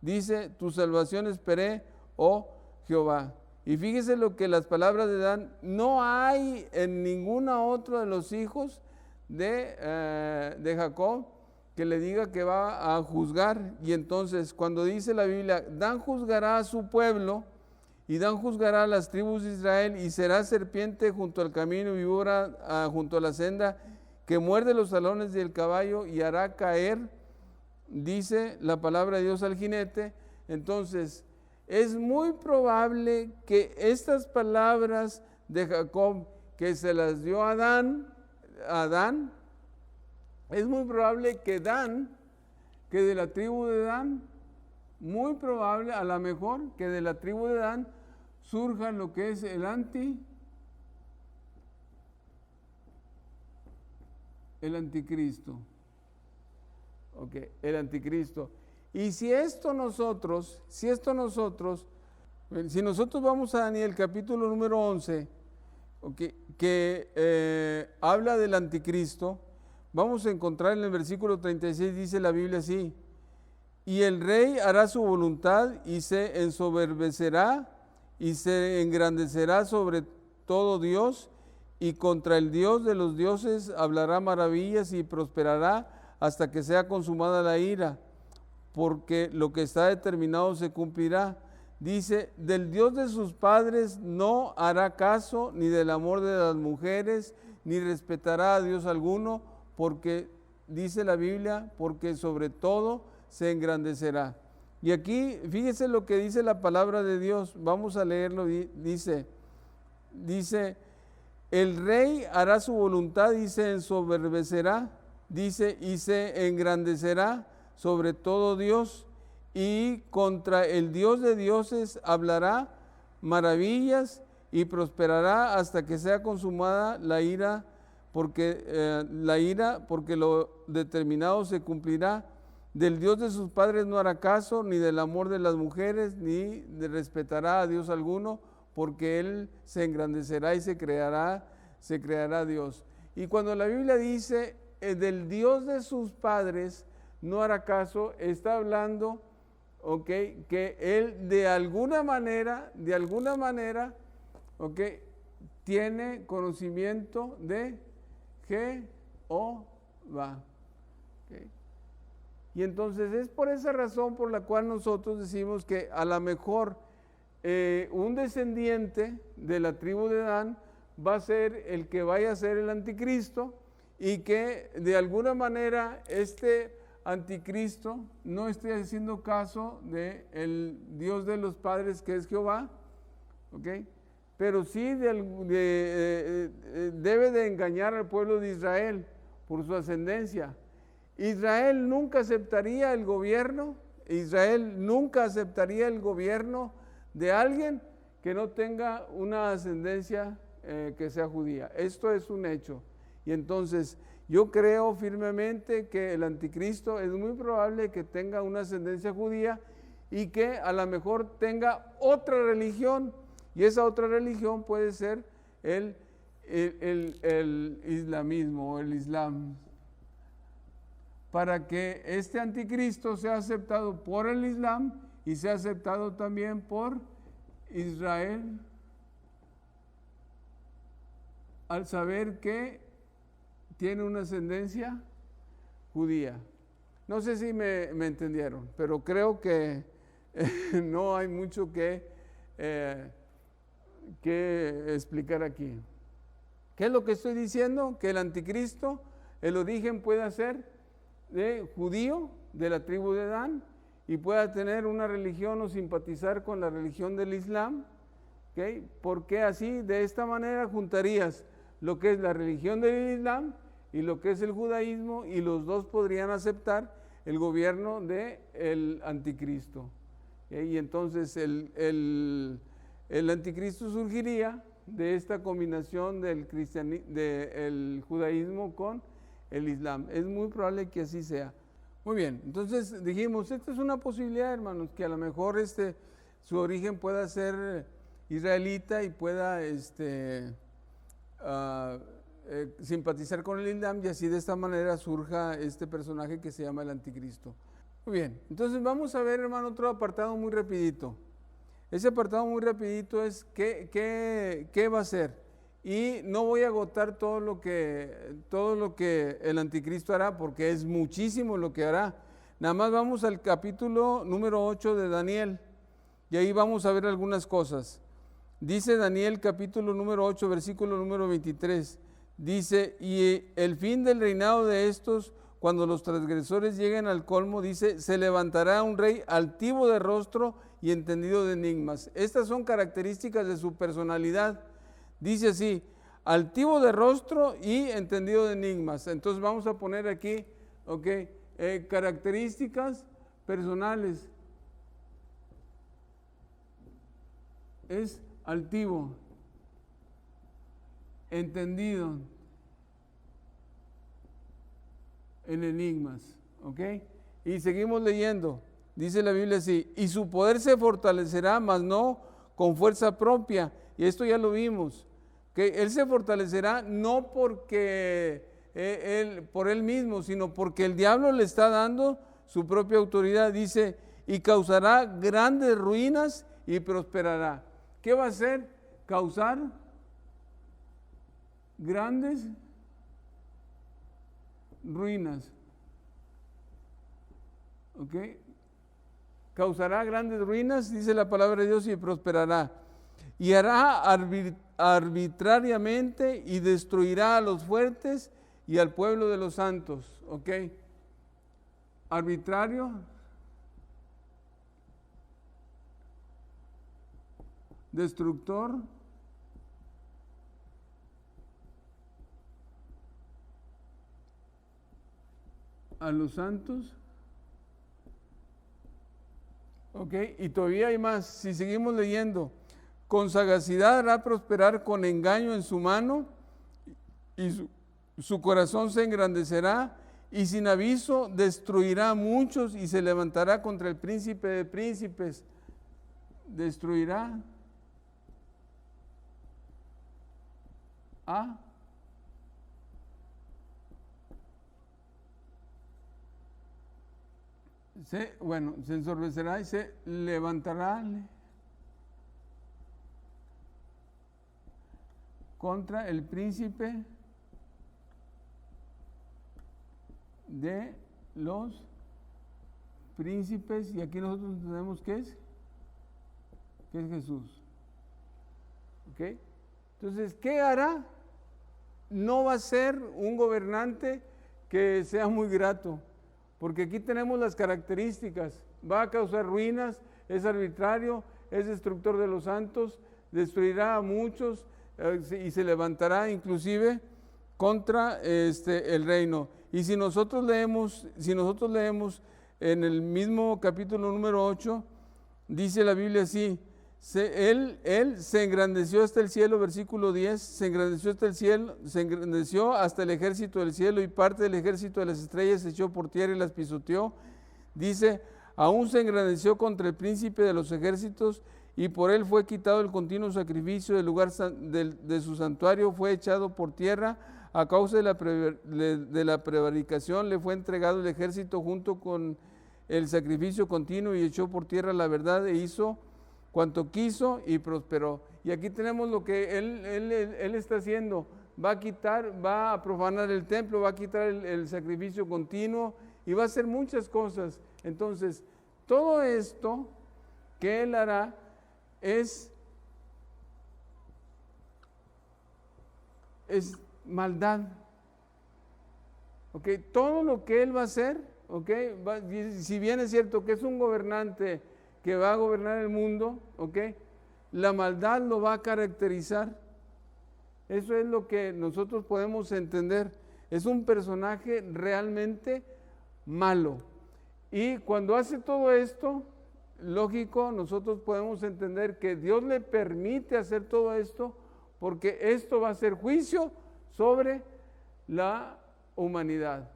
Speaker 1: Dice, tu salvación esperé, oh Jehová. Y fíjese lo que las palabras de Dan, no hay en ninguna otra de los hijos de Jacob que le diga que va a juzgar. Y entonces cuando dice la Biblia, Dan juzgará a su pueblo y Dan juzgará a las tribus de Israel y será serpiente junto al camino y víbora junto a la senda, que muerde los talones del caballo y hará caer, dice la palabra de Dios, al jinete. Entonces es muy probable que estas palabras de Jacob que se las dio a Dan, es muy probable que que de la tribu de Dan, muy probable, a lo mejor, que de la tribu de Dan surja lo que es el anticristo. Ok, el anticristo. Y si nosotros vamos a Daniel capítulo número 11, okay, que habla del anticristo, vamos a encontrar en el versículo 36, dice la Biblia así, y el rey hará su voluntad y se ensoberbecerá y se engrandecerá sobre todo Dios y contra el Dios de los dioses hablará maravillas y prosperará hasta que sea consumada la ira, porque lo que está determinado se cumplirá. Dice, del Dios de sus padres no hará caso, ni del amor de las mujeres, ni respetará a Dios alguno, porque, dice la Biblia, porque sobre todo se engrandecerá. Y aquí, fíjese lo que dice la palabra de Dios, vamos a leerlo, dice, el rey hará su voluntad y se ensoberbecerá, dice, y se engrandecerá sobre todo Dios, y contra el Dios de dioses hablará maravillas y prosperará hasta que sea consumada la ira, porque lo determinado se cumplirá. Del Dios de sus padres no hará caso, ni del amor de las mujeres, ni respetará a Dios alguno, porque él se engrandecerá y se creará Dios. Y cuando la Biblia dice del Dios de sus padres no hará caso, está hablando, que él de alguna manera, tiene conocimiento de Jehová. Y entonces es por esa razón por la cual nosotros decimos que a lo mejor un descendiente de la tribu de Dan va a ser el que vaya a ser el anticristo, y que de alguna manera este anticristo no esté haciendo caso del Dios de los padres, que es Jehová, pero sí debe de engañar al pueblo de Israel por su ascendencia. Israel nunca aceptaría el gobierno de alguien que no tenga una ascendencia que sea judía. Esto es un hecho. Y entonces yo creo firmemente que el anticristo es muy probable que tenga una ascendencia judía y que a lo mejor tenga otra religión, y esa otra religión puede ser el islamismo o el islam, para que este anticristo sea aceptado por el islam y sea aceptado también por Israel, al saber que tiene una ascendencia judía. No sé si me entendieron, pero creo que no hay mucho que explicar aquí. ¿Qué es lo que estoy diciendo? Que el anticristo, el origen puede ser de judío, de la tribu de Dan, y pueda tener una religión o simpatizar con la religión del Islam, porque así, de esta manera, juntarías lo que es la religión del Islam y lo que es el judaísmo, y los dos podrían aceptar el gobierno del anticristo. Y entonces el anticristo surgiría de esta combinación del judaísmo con el Islam. Es muy probable que así sea. Muy bien, entonces dijimos, esta es una posibilidad, hermanos, que a lo mejor su origen pueda ser israelita y pueda simpatizar con el Islam, y así de esta manera surja este personaje que se llama el anticristo. Muy bien, entonces vamos a ver, hermano, otro apartado muy rapidito. Ese apartado muy rapidito es qué va a ser. Y no voy a agotar todo lo que el anticristo hará, porque es muchísimo lo que hará. Nada más vamos al capítulo número 8 de Daniel, y ahí vamos a ver algunas cosas. Dice Daniel capítulo número 8, versículo número 23. Dice, y el fin del reinado de estos, cuando los transgresores lleguen al colmo, dice, se levantará un rey altivo de rostro y entendido de enigmas. Estas son características de su personalidad. Dice así, altivo de rostro y entendido de enigmas. Entonces vamos a poner aquí, características personales. Es altivo, entendido en enigmas, Y seguimos leyendo. Dice la Biblia así, y su poder se fortalecerá, mas no con fuerza propia. Y esto ya lo vimos, que él se fortalecerá no porque por él mismo, sino porque el diablo le está dando su propia autoridad. Dice, y causará grandes ruinas y prosperará. ¿Qué va a hacer? Causar grandes ruinas. ¿Ok? Causará grandes ruinas, dice la palabra de Dios, y prosperará. Y hará arbitrariamente y destruirá a los fuertes y al pueblo de los santos. ¿Ok? Arbitrario. Destructor. A los santos. Ok, y todavía hay más. Si seguimos leyendo, con sagacidad hará prosperar con engaño en su mano, y su corazón se engrandecerá, y sin aviso destruirá a muchos, y se levantará contra el príncipe de príncipes. Destruirá a se ensorbecerá y se levantará contra el príncipe de los príncipes, y aquí nosotros entendemos qué es Jesús. ¿Ok? Entonces, ¿qué hará? No va a ser un gobernante que sea muy grato, porque aquí tenemos las características. Va a causar ruinas, es arbitrario, es destructor de los santos, destruirá a muchos y se levantará inclusive contra el reino. Y si nosotros leemos en el mismo capítulo número 8, dice la Biblia así: él se engrandeció hasta el cielo, versículo 10, se engrandeció hasta el cielo, se engrandeció hasta el ejército del cielo, y parte del ejército de las estrellas se echó por tierra y las pisoteó. Dice, aún se engrandeció contra el príncipe de los ejércitos, y por él fue quitado el continuo sacrificio del lugar de su santuario, fue echado por tierra. A causa de la prevaricación le fue entregado el ejército junto con el sacrificio continuo, y echó por tierra la verdad, e hizo cuanto quiso y prosperó. Y aquí tenemos lo que él está haciendo. Va a profanar el templo, va a quitar el sacrificio continuo, y va a hacer muchas cosas. Entonces, todo esto que él hará es maldad. ¿Ok? Todo lo que él va a hacer, ¿ok? Si bien es cierto que es un gobernante que va a gobernar el mundo, ¿ok? La maldad lo va a caracterizar. Eso es lo que nosotros podemos entender. Es un personaje realmente malo. Y cuando hace todo esto, lógico, nosotros podemos entender que Dios le permite hacer todo esto, porque esto va a ser juicio sobre la humanidad.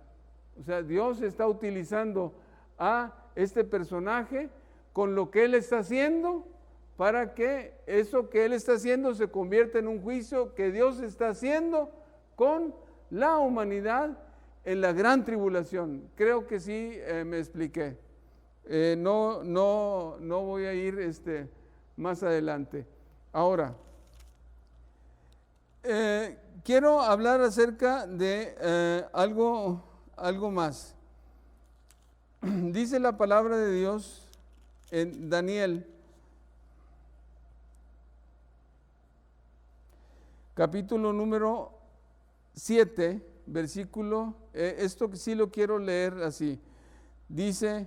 Speaker 1: O sea, Dios está utilizando a este personaje con lo que él está haciendo, para que eso que él está haciendo se convierta en un juicio que Dios está haciendo con la humanidad en la gran tribulación. Creo que sí me expliqué. No voy a ir más adelante. Ahora, quiero hablar acerca de algo más. Dice la palabra de Dios en Daniel, capítulo número 7, versículo, esto sí lo quiero leer así. Dice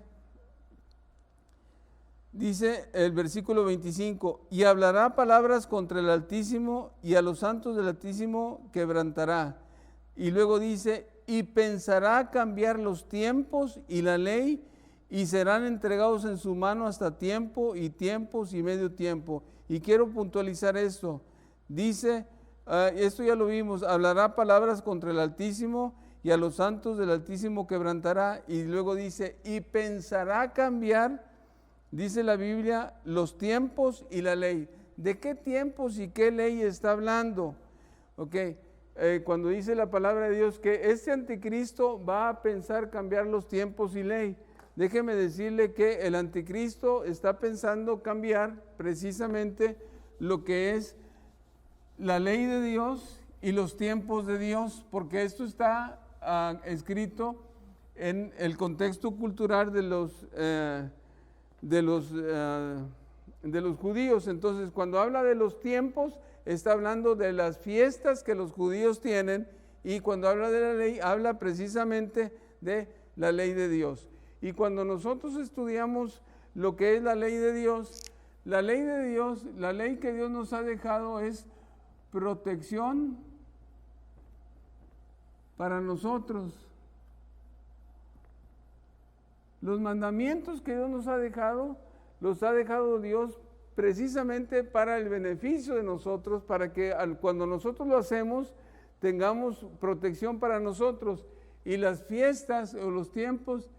Speaker 1: el versículo 25, y hablará palabras contra el Altísimo, y a los santos del Altísimo quebrantará. Y luego dice, y pensará cambiar los tiempos y la ley, y serán entregados en su mano hasta tiempo y tiempos y medio tiempo. Y quiero puntualizar esto. Dice, esto ya lo vimos, hablará palabras contra el Altísimo, y a los santos del Altísimo quebrantará. Y luego dice, y pensará cambiar, dice la Biblia, los tiempos y la ley. ¿De qué tiempos y qué ley está hablando? Ok, cuando dice la palabra de Dios que este anticristo va a pensar cambiar los tiempos y ley, déjeme decirle que el anticristo está pensando cambiar precisamente lo que es la ley de Dios y los tiempos de Dios, porque esto está escrito en el contexto cultural de los judíos. Entonces, cuando habla de los tiempos, está hablando de las fiestas que los judíos tienen, y cuando habla de la ley, habla precisamente de la ley de Dios. Y cuando nosotros estudiamos lo que es la ley de Dios, la ley de Dios, la ley que Dios nos ha dejado es protección para nosotros. Los mandamientos que Dios nos ha dejado, los ha dejado Dios precisamente para el beneficio de nosotros, para que cuando nosotros lo hacemos, tengamos protección para nosotros. Y las fiestas o los tiempos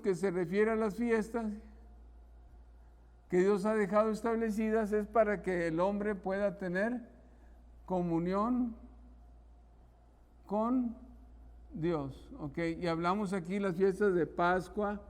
Speaker 1: que se refiere a las fiestas que Dios ha dejado establecidas es para que el hombre pueda tener comunión con Dios, ¿ok? Y hablamos aquí las fiestas de Pascua,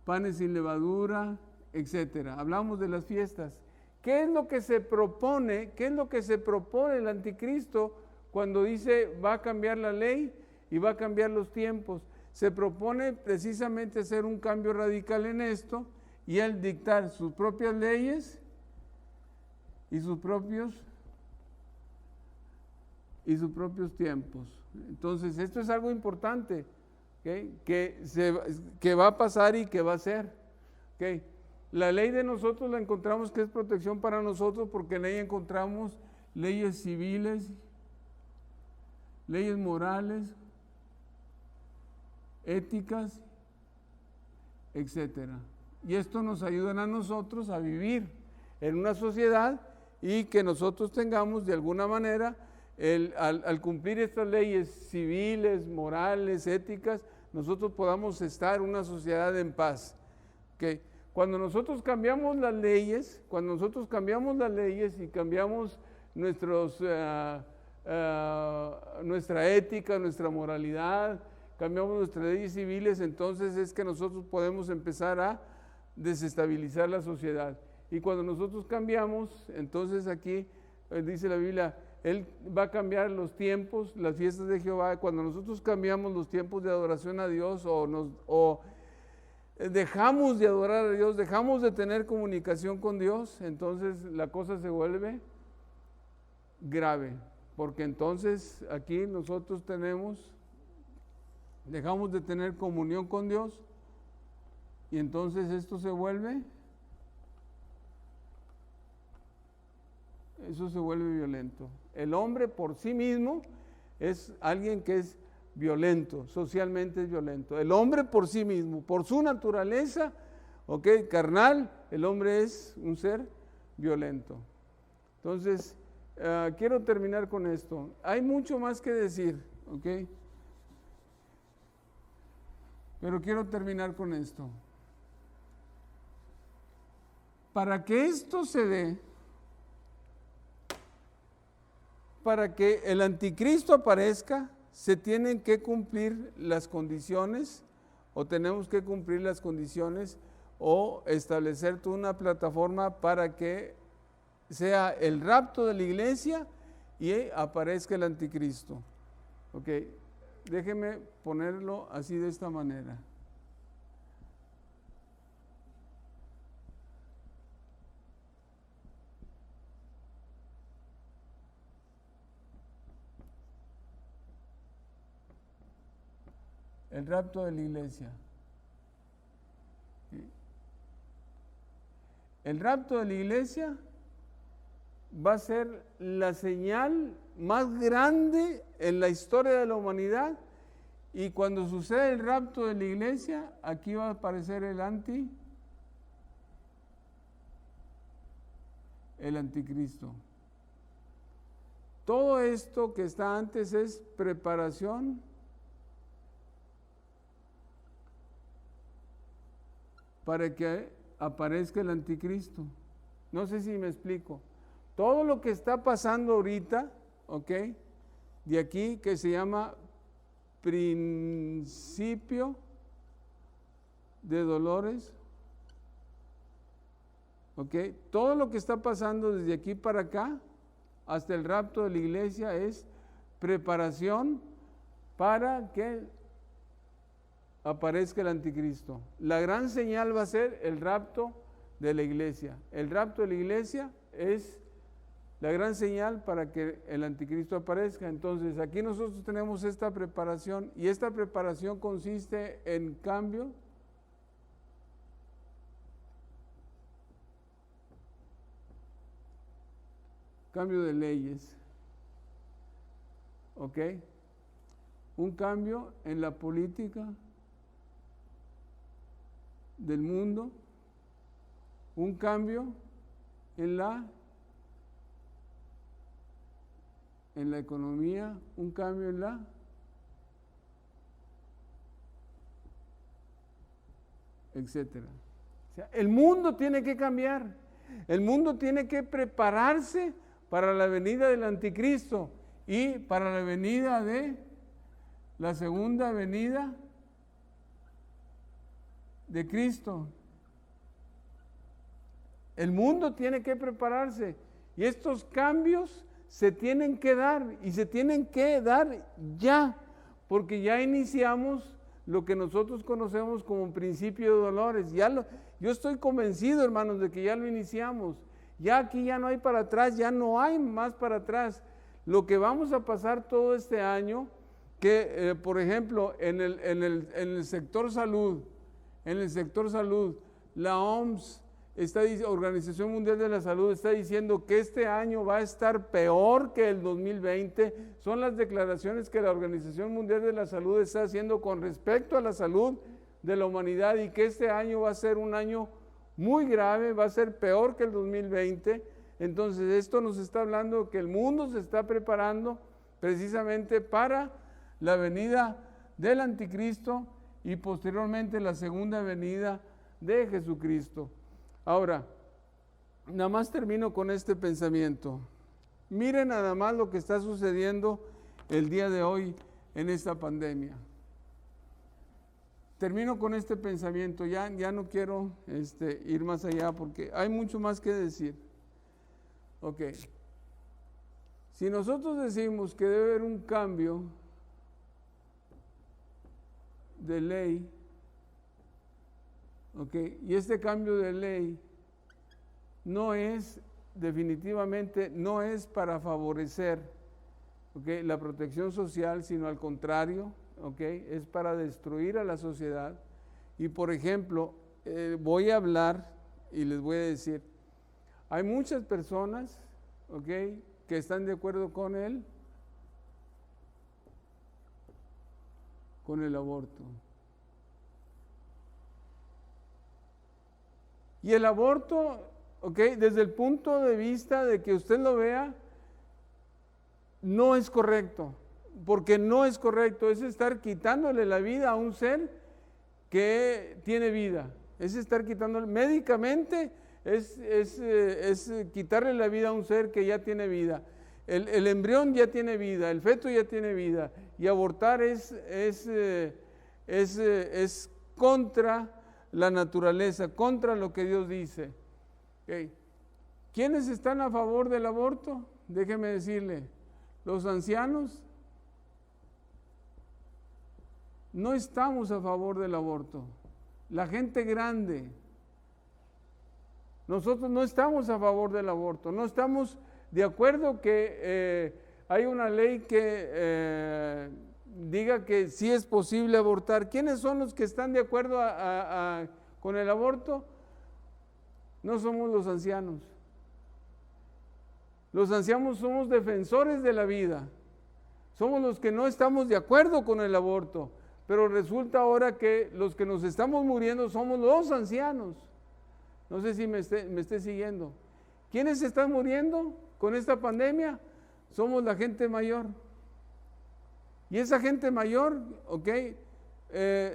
Speaker 1: panes sin levadura, etcétera. Hablamos de las fiestas. ¿Qué es lo que se propone? ¿Qué es lo que se propone el anticristo cuando dice va a cambiar la ley y va a cambiar los tiempos? Se propone precisamente hacer un cambio radical en esto y él dictar sus propias leyes y sus propios tiempos. Entonces, esto es algo importante, ¿okay? que va a pasar y que va a ser. ¿Okay? La ley de nosotros la encontramos que es protección para nosotros, porque en ella encontramos leyes civiles, leyes morales, éticas, etcétera. Y esto nos ayuda a nosotros a vivir en una sociedad y que nosotros tengamos de alguna manera, al cumplir estas leyes civiles, morales, éticas, nosotros podamos estar en una sociedad en paz. ¿Okay? Cuando nosotros cambiamos las leyes, y cambiamos nuestra ética, nuestra moralidad, cambiamos nuestras leyes civiles, entonces es que nosotros podemos empezar a desestabilizar la sociedad. Y cuando nosotros cambiamos, entonces aquí dice la Biblia, Él va a cambiar los tiempos, las fiestas de Jehová. Cuando nosotros cambiamos los tiempos de adoración a Dios o dejamos de adorar a Dios, dejamos de tener comunicación con Dios, entonces la cosa se vuelve grave, porque entonces aquí nosotros dejamos de tener comunión con Dios y entonces esto se vuelve violento. El hombre por sí mismo es alguien que es violento, socialmente es violento. El hombre por sí mismo, por su naturaleza, carnal, el hombre es un ser violento. Entonces, quiero terminar con esto. Hay mucho más que decir, pero quiero terminar con esto. Para que esto se dé, para que el anticristo aparezca, se tienen que cumplir las condiciones, o tenemos que cumplir las condiciones, o establecer toda una plataforma para que sea el rapto de la iglesia y aparezca el anticristo. Déjeme ponerlo así de esta manera. El rapto de la iglesia. El rapto de la iglesia va a ser la señal más grande en la historia de la humanidad, y cuando sucede el rapto de la iglesia, aquí va a aparecer el anticristo. Todo esto que está antes es preparación para que aparezca el anticristo. No sé si me explico. Todo lo que está pasando ahorita, de aquí, que se llama principio de dolores, todo lo que está pasando desde aquí para acá hasta el rapto de la iglesia es preparación para que aparezca el anticristo. La gran señal va a ser el rapto de la iglesia. El rapto de la iglesia es la gran señal para que el anticristo aparezca. Entonces, aquí nosotros tenemos esta preparación, y esta preparación consiste en cambio de leyes. ¿Ok? Un cambio en la política del mundo, un cambio en la economía, un cambio en la etcétera. O sea, el mundo tiene que cambiar, el mundo tiene que prepararse para la venida del anticristo y para la venida de la segunda venida de Cristo. El mundo tiene que prepararse, y estos cambios se tienen que dar, y se tienen que dar ya, porque ya iniciamos lo que nosotros conocemos como principio de dolores. Yo estoy convencido, hermanos, de que ya lo iniciamos. Ya aquí ya no hay para atrás, ya no hay más para atrás. Lo que vamos a pasar todo este año, que por ejemplo en el sector salud, la OMS, Organización Mundial de la Salud, está diciendo que este año va a estar peor que el 2020. Son las declaraciones que la Organización Mundial de la Salud está haciendo con respecto a la salud de la humanidad, y que este año va a ser un año muy grave, va a ser peor que el 2020. Entonces esto nos está hablando que el mundo se está preparando precisamente para la venida del anticristo y posteriormente la segunda venida de Jesucristo. Ahora, nada más termino con este pensamiento. Miren nada más lo que está sucediendo el día de hoy en esta pandemia. Termino con este pensamiento, ya no quiero ir más allá porque hay mucho más que decir. Ok. Si nosotros decimos que debe haber un cambio de ley, ok, y este cambio de ley definitivamente no es para favorecer, ok, la protección social, sino al contrario, ok, es para destruir a la sociedad. Y por ejemplo, voy a hablar y les voy a decir, hay muchas personas, ok, que están de acuerdo con el aborto. Y el aborto, ok, desde el punto de vista de que usted lo vea, no es correcto, porque no es correcto, es estar quitándole la vida a un ser que tiene vida, es estar quitándole, médicamente es quitarle la vida a un ser que ya tiene vida. El embrión ya tiene vida, el feto ya tiene vida, y abortar es contra la naturaleza, contra lo que Dios dice. Okay. ¿Quiénes están a favor del aborto? Déjeme decirle, los ancianos no estamos a favor del aborto. La gente grande, nosotros no estamos a favor del aborto, no estamos de acuerdo que hay una ley que diga que sí es posible abortar. ¿Quiénes son los que están de acuerdo con el aborto? No somos los ancianos. Los ancianos somos defensores de la vida. Somos los que no estamos de acuerdo con el aborto. Pero resulta ahora que los que nos estamos muriendo somos los ancianos. No sé si me esté siguiendo. ¿Quiénes se están muriendo con esta pandemia? Somos la gente mayor. Y esa gente mayor, ok,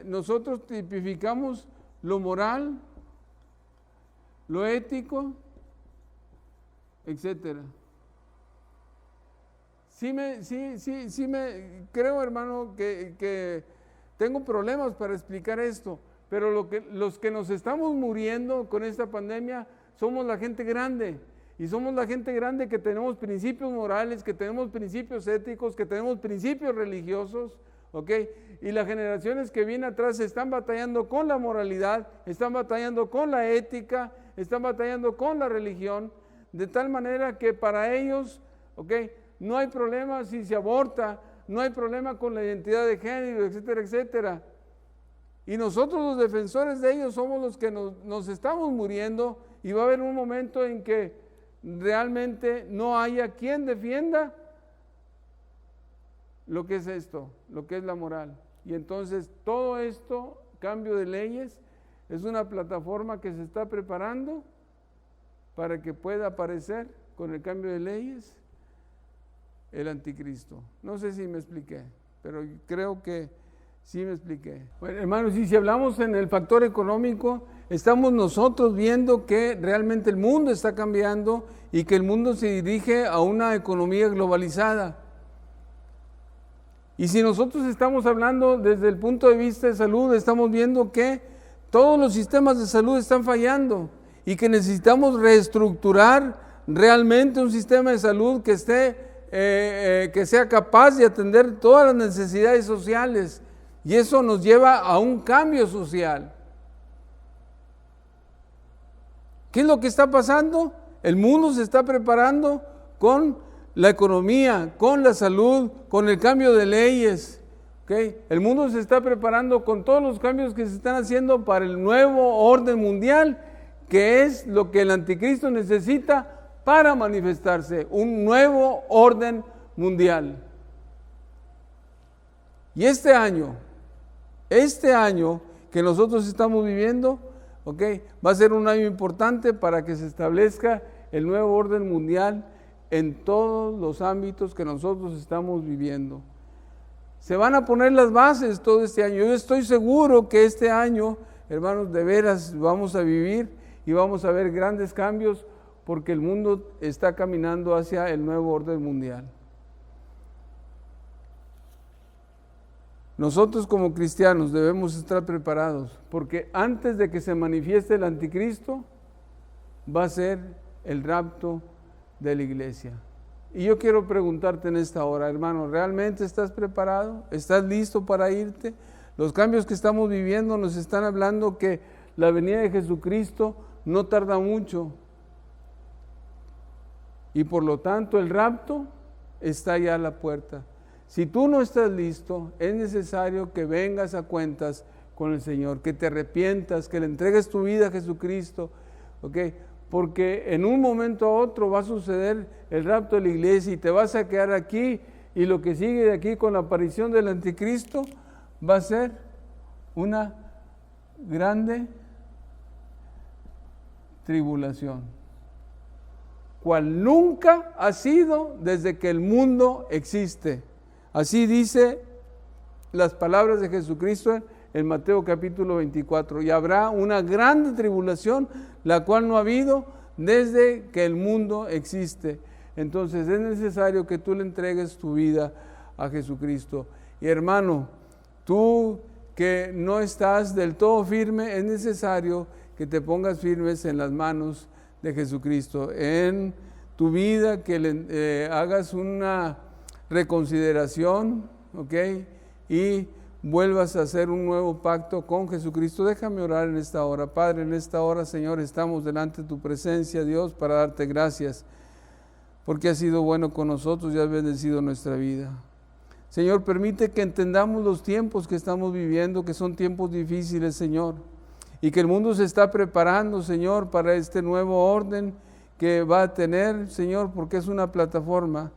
Speaker 1: nosotros tipificamos lo moral, lo ético, etcétera. Sí creo, hermano, que tengo problemas para explicar esto, pero los que nos estamos muriendo con esta pandemia somos la gente grande. Y somos la gente grande que tenemos principios morales, que tenemos principios éticos, que tenemos principios religiosos, ¿ok? Y las generaciones que vienen atrás están batallando con la moralidad, están batallando con la ética, están batallando con la religión, de tal manera que para ellos, ¿ok? No hay problema si se aborta, no hay problema con la identidad de género, etcétera, etcétera. Y nosotros los defensores de ellos somos los que nos estamos muriendo, y va a haber un momento en que realmente no haya quien defienda lo que es esto, lo que es la moral. Y entonces todo esto, cambio de leyes, es una plataforma que se está preparando para que pueda aparecer con el cambio de leyes el anticristo. No sé si me expliqué, pero creo que sí me expliqué. Bueno, hermanos, y si hablamos en el factor económico, estamos nosotros viendo que realmente el mundo está cambiando y que el mundo se dirige a una economía globalizada. Y si nosotros estamos hablando desde el punto de vista de salud, estamos viendo que todos los sistemas de salud están fallando y que necesitamos reestructurar realmente un sistema de salud que sea capaz de atender todas las necesidades sociales. Y eso nos lleva a un cambio social. ¿Qué es lo que está pasando? El mundo se está preparando con la economía, con la salud, con el cambio de leyes. ¿Okay? El mundo se está preparando con todos los cambios que se están haciendo para el nuevo orden mundial, que es lo que el anticristo necesita para manifestarse, un nuevo orden mundial. Y este año que nosotros estamos viviendo, ¿okay? Va a ser un año importante para que se establezca el nuevo orden mundial en todos los ámbitos que nosotros estamos viviendo. Se van a poner las bases todo este año. Yo estoy seguro que este año, hermanos, de veras vamos a vivir y vamos a ver grandes cambios porque el mundo está caminando hacia el nuevo orden mundial. Nosotros como cristianos debemos estar preparados porque antes de que se manifieste el anticristo va a ser el rapto de la iglesia. Y yo quiero preguntarte en esta hora, hermano, ¿realmente estás preparado? ¿Estás listo para irte? Los cambios que estamos viviendo nos están hablando que la venida de Jesucristo no tarda mucho. Y por lo tanto el rapto está ya a la puerta. Si tú no estás listo, es necesario que vengas a cuentas con el Señor, que te arrepientas, que le entregues tu vida a Jesucristo, ¿ok? Porque en un momento a otro va a suceder el rapto de la iglesia y te vas a quedar aquí, y lo que sigue de aquí con la aparición del anticristo va a ser una grande tribulación, cual nunca ha sido desde que el mundo existe. Así dice las palabras de Jesucristo en Mateo capítulo 24. Y habrá una grande tribulación, la cual no ha habido desde que el mundo existe. Entonces es necesario que tú le entregues tu vida a Jesucristo. Y hermano, tú que no estás del todo firme, es necesario que te pongas firmes en las manos de Jesucristo. En tu vida, que le hagas una reconsideración, ¿ok? Y vuelvas a hacer un nuevo pacto con Jesucristo. Déjame orar en esta hora. Padre, en esta hora, Señor, estamos delante de tu presencia, Dios, para darte gracias, porque has sido bueno con nosotros y has bendecido nuestra vida. Señor, permite que entendamos los tiempos que estamos viviendo, que son tiempos difíciles, Señor, y que el mundo se está preparando, Señor, para este nuevo orden que va a tener, Señor, porque es una plataforma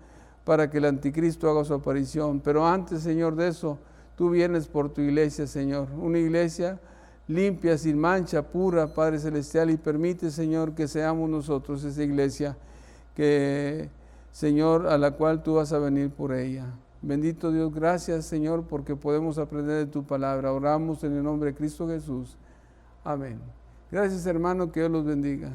Speaker 1: para que el anticristo haga su aparición. Pero antes, Señor, de eso, tú vienes por tu iglesia, Señor, una iglesia limpia, sin mancha, pura, Padre Celestial, y permite, Señor, que seamos nosotros esa iglesia que, Señor, a la cual tú vas a venir por ella. Bendito Dios, gracias, Señor, porque podemos aprender de tu palabra. Oramos en el nombre de Cristo Jesús. Amén. Gracias, hermano, que Dios los bendiga.